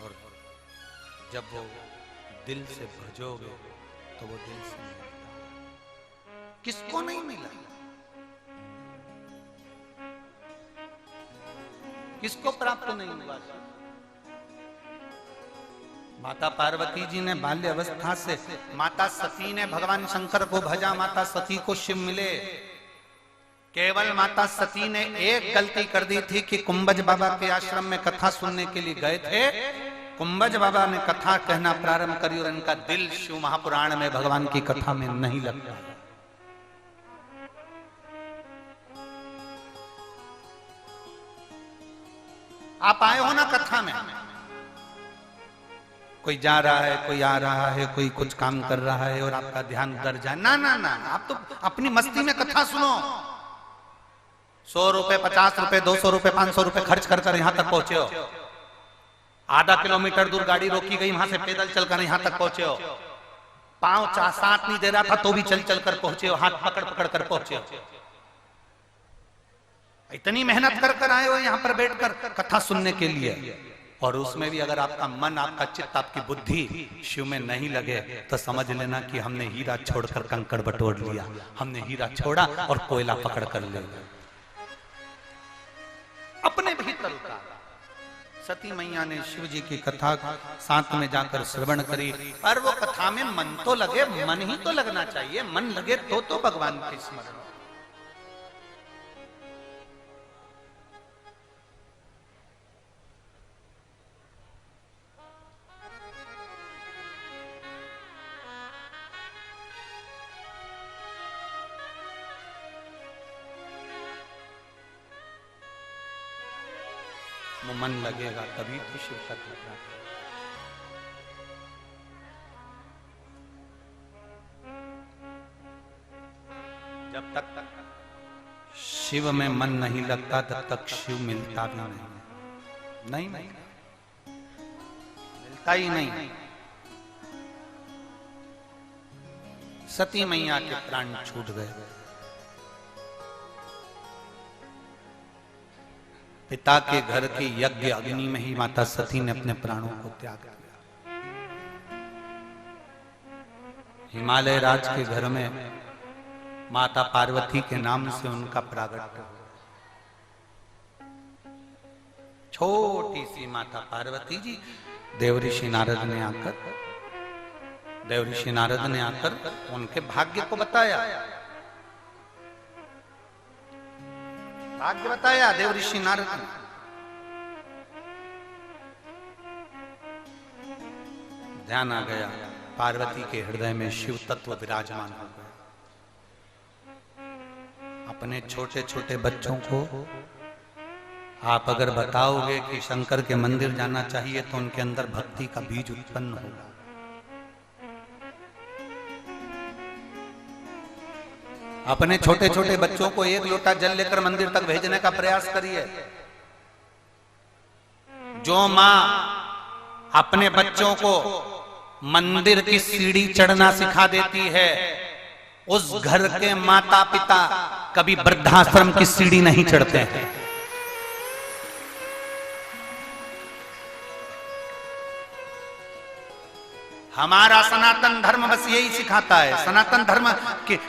और जब वो दिल से भजोगे तो वो दिल से मिलेगा। किसको नहीं मिला? किसको प्राप्त नहीं हुआ? माता पार्वती जी ने बाल्य अवस्था से, माता सती ने भगवान शंकर को भजा, माता सती को शिव मिले। केवल माता सती ने एक गलती कर दी थी कि कुंभज बाबा के आश्रम में कथा सुनने के लिए गए थे। कुंभज बाबा ने कथा कहना प्रारंभ करी और इनका दिल शिव महापुराण में भगवान की कथा में नहीं लगता। आप आए हो ना कथा में, कोई जा रहा है, कोई आ रहा है, कोई कुछ काम कर रहा है और आपका ध्यान उधर जाए, ना ना ना, आप तो अपनी मस्ती में कथा सुनो। 100 रुपए, 50 रुपए, 200 रुपए, 500 रुपए खर्च कर कर यहां तक पहुंचे हो। आधा किलोमीटर दूर गाड़ी रोकी गई, वहां से पैदल चलकर यहां तक पहुंचे हो। पांव साथ नहीं दे रहा था तो भी चल चल कर पहुंचे हो, हाथ पकड़ पकड़ कर पहुंचे हो। इतनी मेहनत कर कर आए हो यहां पर बैठकर कथा सुनने के लिए, और उसमें भी अगर आपका मन, आपका चित्त, आपकी बुद्धि शिव में नहीं लगे तो समझ लेना कि हमने हीरा छोड़कर कंकड़ बटोर लिया, हमने हीरा छोड़ा और कोयला पकड़ कर ले लिया। अपने भीतर उतारा। सती मैया ने शिव जी की कथा साथ में जाकर श्रवण करी, और वो कथा में मन तो लगे, मन ही तो लगना चाहिए, मन लगे तो भगवान के स्मरण। मन लगेगा तभी तो शिव का कृपा। जब तक शिव में मन नहीं लगता तब तक शिव मिलता भी नहीं, नहीं मिलता ही नहीं। सती मैया के प्राण छूट गए। पिता के घर की यज्ञ अग्नि में ही माता सती ने अपने प्राणों को त्याग दिया। हिमालय राज के घर में माता पार्वती के नाम से उनका प्रागट्य हुआ। छोटी सी माता पार्वती जी, देवऋषि नारद ने आकर उनके भाग्य को बताया, भाग्य बताया देवऋषि नारद ने। ध्यान आ गया, पार्वती के हृदय में शिव तत्व विराजमान हो गया। अपने छोटे छोटे बच्चों को आप अगर बताओगे कि शंकर के मंदिर जाना चाहिए तो उनके अंदर भक्ति का बीज उत्पन्न होगा। अपने छोटे छोटे बच्चों को 1 लोटा जल लेकर मंदिर तक भेजने का प्रयास करिए। जो मां अपने बच्चों को मंदिर की सीढ़ी चढ़ना सिखा देती है, उस घर के माता पिता कभी वृद्धाश्रम की सीढ़ी नहीं चढ़ते हैं। हमारा सनातन धर्म बस यही सिखाता है। सनातन धर्म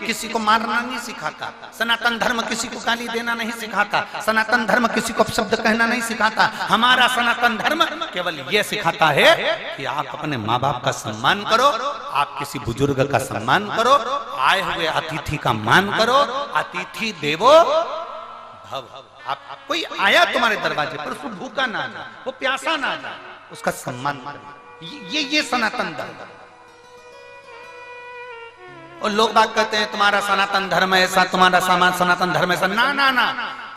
किसी को मारना नहीं सिखाता, सनातन धर्म किसी को गाली देना नहीं सिखाता, सनातन धर्म किसी को अपशब्द कहना नहीं सिखाता। हमारा सनातन धर्म केवल यह सिखाता है कि आप अपने माँ बाप का सम्मान करो, आप किसी बुजुर्ग का सम्मान करो, आए हुए अतिथि का मान करो। अतिथि देवो भव। आप कोई आया तुम्हारे दरवाजे पर, उसको भूखा ना जाए, वो प्यासा ना जाए, उसका सम्मान करो। ये सनातन धर्म। और लोग बात कहते हैं तुम्हारा सनातन धर्म ऐसा, तुम्हारा सनातन धर्म ऐसा। ना ना ना,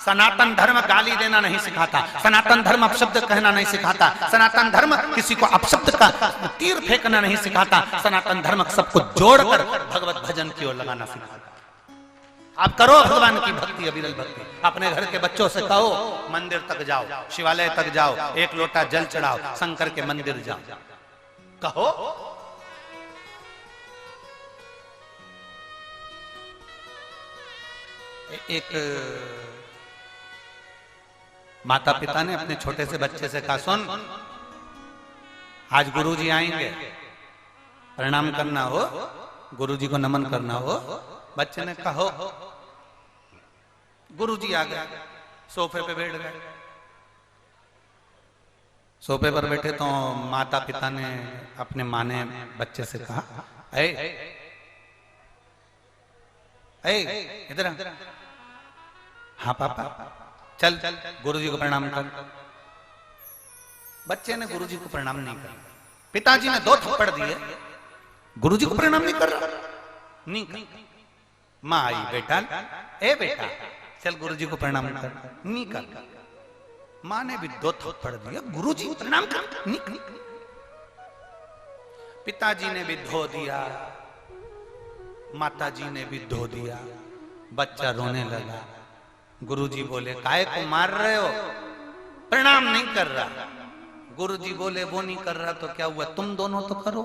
सनातन धर्म गाली देना नहीं सिखाता, सनातन धर्म अपशब्द कहना नहीं सिखाता, सनातन धर्म किसी को अपशब्द का तीर फेंकना नहीं सिखाता। सनातन धर्म सबको जोड़कर भगवत भजन की ओर लगाना सिखाता। आप करो भगवान की भक्ति, अविरल भक्ति। अपने घर के बच्चों से कहो मंदिर तक जाओ, शिवालय तक जाओ, 1 लोटा जल चढ़ाओ, शंकर के मंदिर जाओ, कहो। एक माता पिता ने अपने छोटे से बच्चे से कहा, सुन आज गुरुजी आएंगे, प्रणाम करना हो, गुरुजी को नमन करना हो। बच्चे ने कहा हो। गुरुजी आ गए, सोफे पे बैठ गए, सोफे पर बैठे तो माता पिता ने अपने माँ ने बच्चे से कहा, ए इधर आ। हाँ पापा, चल गुरुजी को प्रणाम कर। बच्चे ने गुरुजी को प्रणाम नहीं कर, पिताजी ने 2 थप्पड़ दिए, गुरुजी को प्रणाम नहीं कर रहा, नहीं कर। माँ आई, बेटा ए बेटा चल गुरुजी को प्रणाम कर, नहीं कर। माँ ने भी 2 थप्पड़ दिया, गुरुजी को प्रणाम कर, नहीं कर। पिताजी ने भी धो दिया, माताजी ने भी धो दिया, बच्चा रोने लगा। गुरुजी बोले, काहे को मार रहे हो, प्रणाम नहीं कर रहा। गुरुजी बोले, वो नहीं कर रहा तो क्या हुआ, तुम दोनों तो करो,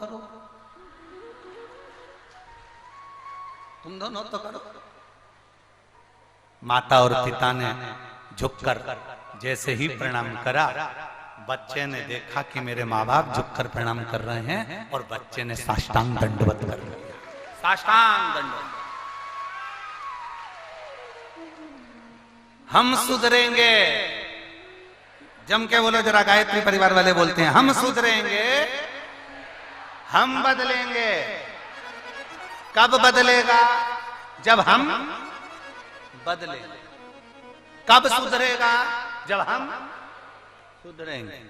तुम दोनों तो करो। माता और पिता ने झुककर जैसे ही प्रणाम करा, बच्चे ने देखा कि मेरे माँ बाप झुककर प्रणाम कर रहे हैं, और बच्चे ने साष्टांग दंडवत कर लिया, साष्टांग दंडवत। हम सुधरेंगे, जम के बोलो जरा, गायत्री परिवार वाले बोलते हैं, हम सुधरेंगे, हम बदलेंगे। कब बदलेगा, जब हम बदलेंगे। कब सुधरेगा, जब हम सुधरेंगे।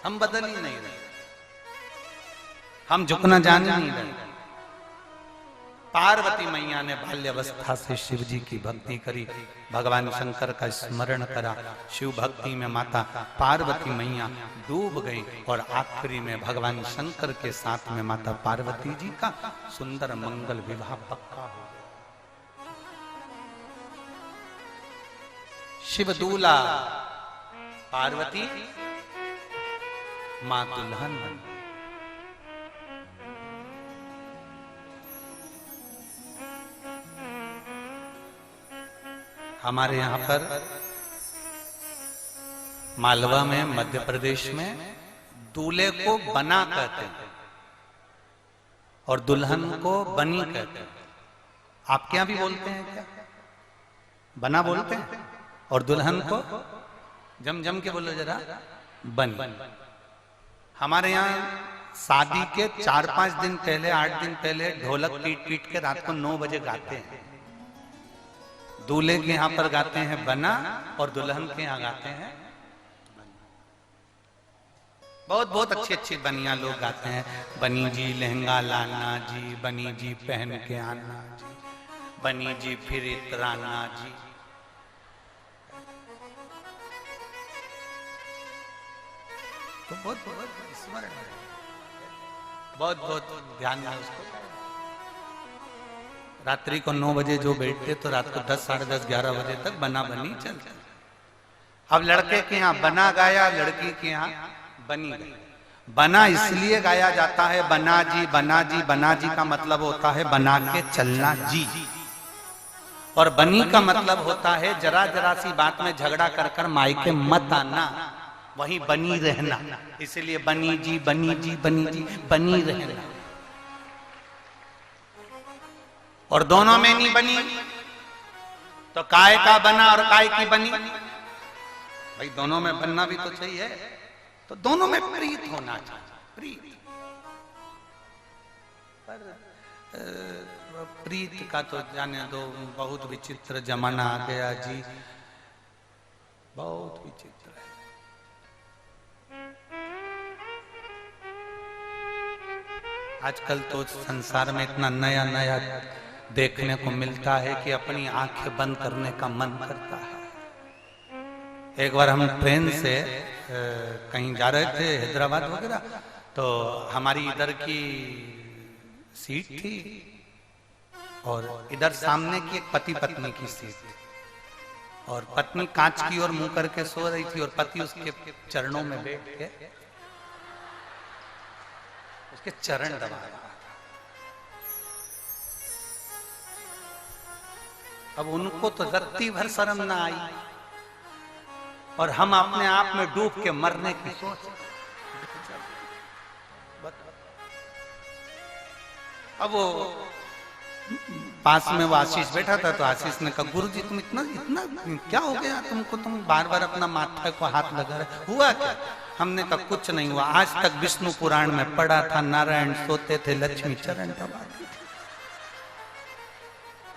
हम बदल ही नहीं रहे, हम झुकना जान ही नहीं रहे। पार्वती मैया ने बाल्यावस्था से शिव जी की भक्ति करी, भगवान शंकर का स्मरण करा। शिव भक्ति में माता पार्वती मैया डूब गई, और आखिरी में भगवान शंकर के साथ में माता पार्वती जी का सुंदर मंगल विवाह पक्का हो गया। शिव दूल्हा, पार्वती मां दुल्हन बन। हमारे यहां पर मालवा में, मध्य प्रदेश में, दूल्हे को बना कहते हैं और दुल्हन को बनी कहते हैं। आपके यहां भी बोलते हैं क्या? बना बोलते हैं, और दुल्हन को जम जम के बोलो जरा, बनी। हमारे यहाँ शादी के 4-5 दिन पहले, 8 दिन पहले ढोलक पीट पीट के रात को 9 बजे गाते हैं। दूल्हे के यहां पर गाते हैं बना, और दुल्हन के यहां गाते हैं बहुत बहुत अच्छी अच्छी बनिया लोग गाते हैं। बनी जी लहंगा लाना जी, बनी जी पहन के आना जी, बनी जी फिर इतराना जी। तो बहुत बहुत स्मरण है, बहुत बहुत ध्यान है उसको। रात्रि को 9 बजे जो बैठते तो रात को 10, साढ़े 10, 11 बजे तक बना बनी चलती। अब लड़के के यहाँ बना गाया, लड़की के यहाँ बनी गई। बना इसलिए गाया जाता है, बना जी बना जी, बना जी का मतलब होता है बना के चलना जी, और बनी का मतलब होता है जरा जरा सी बात में झगड़ा कर कर मायके मत आना, वहीं बनी रहना। इसलिए बनी जी बनी जी बनी जी, बनी रहना। और दोनों में नहीं बनी तो काय का बना और काय की बनी। भाई दोनों में बनना भी तो चाहिए, तो दोनों में प्रीत होना चाहिए। प्रीत, पर प्रीत का तो जाने दो, बहुत विचित्र जमाना आ गया जी, बहुत विचित्र है। आजकल तो संसार में इतना नया नया देखने को मिलता है कि अपनी आंखें बंद करने का मन करता है। एक बार हम ट्रेन से कहीं जा रहे थे, हैदराबाद वगैरह, तो हमारी इधर की सीट थी और इधर सामने की एक पति पत्नी की सीट थी, और पत्नी कांच की ओर मुंह करके सो रही थी और पति उसके चरणों में बैठ के उसके चरण दबा रहा था। अब उनको तो रत्ती भर शर्म ना आई, और हम अपने आप में डूब के मरने की सोच। अब वो पास में वो आशीष बैठा था, तो आशीष ने कहा गुरु जी तुम इतना इतना क्या हो गया तुमको, तुम बार बार अपना माथा को हाथ लगा रहे, हुआ क्या? हमने कहा कुछ नहीं हुआ, आज तक विष्णु पुराण में पढ़ा था, नारायण सोते थे, लक्ष्मी चरण दबाती थी।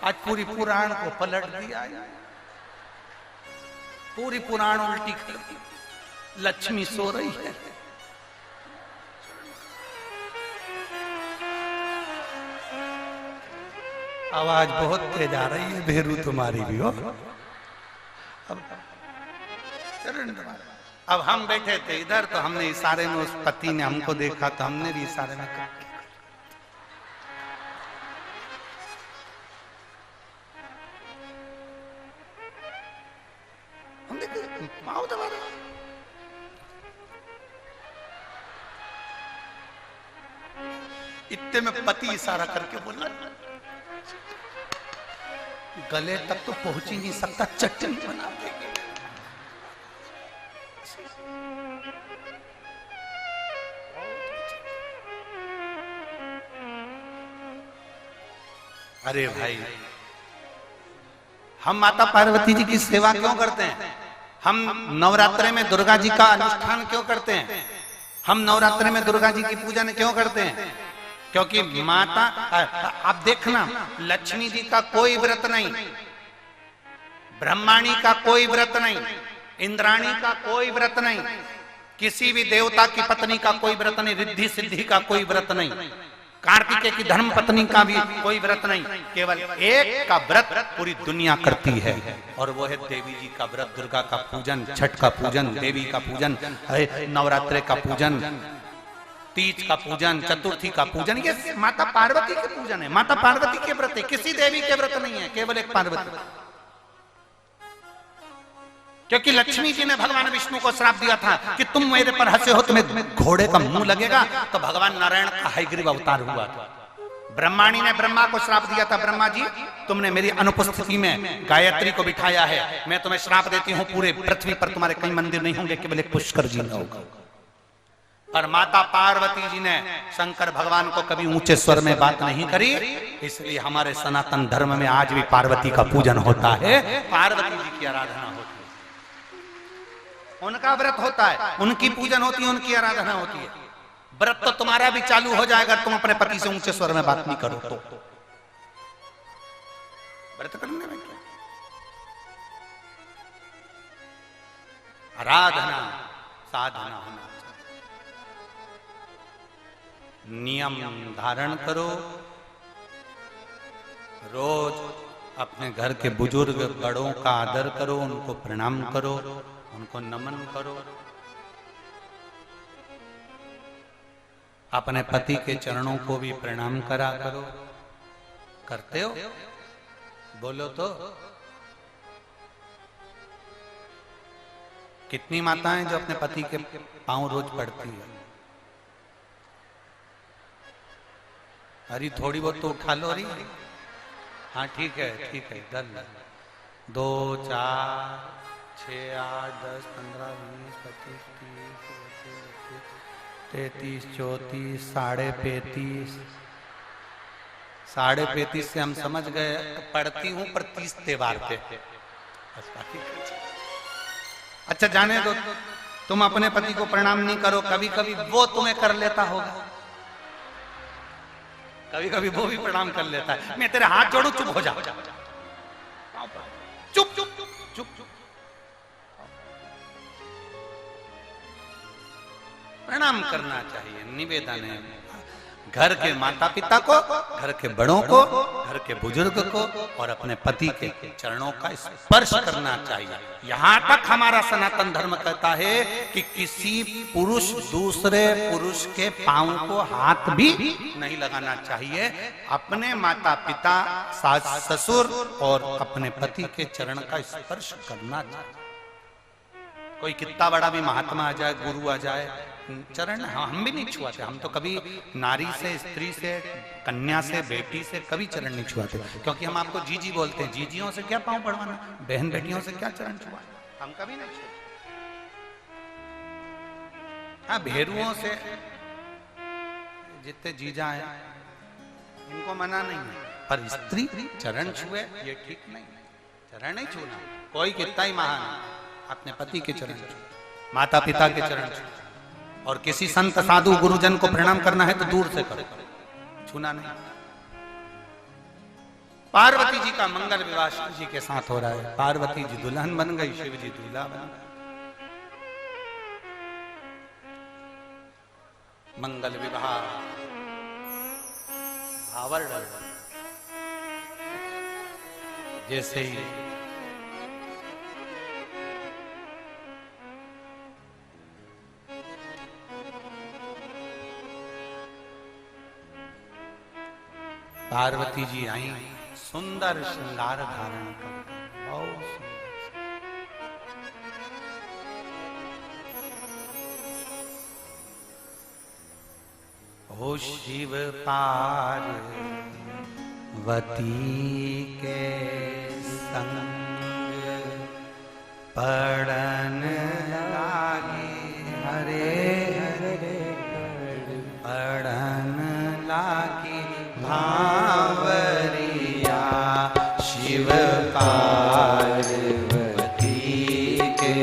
आज पूरी पुराण को पलट दिया, पूरी पुराण उल्टी कर दी, लक्ष्मी सो रही है। आवाज बहुत तेज आ रही है भेरू तुम्हारी भी हो। अब हम बैठे थे इधर, तो हमने इशारे में, उस पति ने हमको देखा तो हमने भी इशारे में कहा, पाँव दबा रहा। इतने में पति इशारा करके बोला, गले तक तो पहुंच ही नहीं सकता, चटनी बना देंगे। अरे भाई, हम माता पार्वती जी की सेवा क्यों करते हैं? हम नवरात्रे में दुर्गा जी का अनुष्ठान क्यों करते हैं? हम नवरात्रे में दुर्गा जी की पूजन क्यों करते हैं? क्योंकि माता, आप देखना, लक्ष्मी जी का कोई व्रत नहीं, ब्रह्माणी का कोई व्रत नहीं, इंद्राणी का कोई व्रत नहीं, किसी भी देवता की पत्नी का कोई व्रत नहीं, रिद्धि सिद्धि का कोई व्रत नहीं, कार्तिकेय की धर्म पत्नी का भी कोई व्रत नहीं, केवल एक का व्रत पूरी दुनिया करती है, और वो है देवी जी का व्रत, दुर्गा का पूजन, छठ का पूजन, देवी का पूजन, नवरात्रे का पूजन, तीज का पूजन, चतुर्थी का पूजन, ये माता पार्वती के पूजन है, माता पार्वती के व्रत है, किसी देवी के व्रत नहीं है, केवल एक पार्वती। क्योंकि लक्ष्मी जी ने भगवान विष्णु को श्राप दिया था कि तुम मेरे पर हंसे हो तुम्हें घोड़े का मुंह लगेगा, तो भगवान नारायण का हयग्रीव अवतार हुआ था। ब्रह्माणी ने ब्रह्मा को श्राप दिया था, ब्रह्मा जी तुमने मेरी अनुपस्थिति में गायत्री को बिठाया है, मैं तुम्हें श्राप देती हूँ, पूरे पृथ्वी पर तुम्हारे कई मंदिर नहीं होंगे, केवल एक पुष्कर जी में होगा। पर माता पार्वती जी ने शंकर भगवान को कभी ऊंचे स्वर में बात नहीं करी, इसलिए हमारे सनातन धर्म में आज भी पार्वती का पूजन होता है, पार्वती जी की आराधना होती है, उनका व्रत होता है, उनकी पूजन होती है, उनकी आराधना होती है। व्रत तो तुम्हारा भी चालू हो जाएगा, तुम अपने पति से ऊंचे स्वर में बात नहीं करो तो। व्रत करने में क्या, आराधना साधना होना चाहिए। नियम धारण करो, रोज अपने घर के बुजुर्ग बड़ों का आदर करो, उनको प्रणाम करो, उनको नमन करो, अपने पति के चरणों को भी प्रणाम करा करो। करते हो? बोलो तो। कितनी माताएं जो अपने पति के पांव रोज पड़ती है? अरे थोड़ी बहुत तो उठा लो। अरे हाँ ठीक है ठीक है, डन। 2 4 6 8 10 15 20 25 30 33 34 35 35 से हम समझ गए, पढ़ती हूँ पर 30 त्योहार पे। अच्छा जाने दो, तुम अपने पति को प्रणाम नहीं करो, कभी कभी वो तुम्हें कर लेता होगा, कभी कभी वो भी प्रणाम कर लेता है। मैं तेरे हाथ जोड़ू, चुप हो जा, चुप चुप चुप चुप। प्रणाम करना चाहिए, निवेदन है। घर के माता पिता को, घर के बड़ों को, घर के बुजुर्ग को और अपने पति के चरणों का स्पर्श करना चाहिए। यहाँ तक हमारा सनातन धर्म कहता है कि किसी पुरुष दूसरे पुरुष के पांव को हाथ भी नहीं लगाना चाहिए। अपने माता पिता, सास ससुर और अपने पति के चरण का स्पर्श करना चाहिए। कोई कितना बड़ा भी महात्मा आ जाए, गुरु आ जाए, चरण हम भी नहीं छुआते। हम तो कभी नारी से, स्त्री से, कन्या से, बेटी से कभी चरण नहीं छुआते, क्योंकि हम आपको जीजी बोलते हैं। जीजियों से क्या पांव पड़वाना, बहन बेटियों से क्या चरण छुआना, हम कभी नहीं छुआते। हाँ, भेरुओं से जितने जीजा हैं इनको मना नहीं है, पर स्त्री चरण छुए ये ठीक नहीं। चरण नहीं छूना, कोई कितना ही महान अपने पति के चरण छू, माता पिता के चरण छू, और किसी संत साधु गुरुजन को प्रणाम करना है तो दूर से करो, छूना नहीं। पार्वती जी का मंगल विवाह शिव जी के साथ हो रहा है। पार्वती जी दुल्हन बन गई, शिव जी दूल्हा बन गए। मंगल विवाह भावर जैसे ही पार्वती जी आई, सुंदर श्रृंगार धारण कर, बहुत सुंदर। ओ शिव पार्वती के संग पड़न लागे, हरे हरे पड़न लागे भावरिया। शिव पार्वती के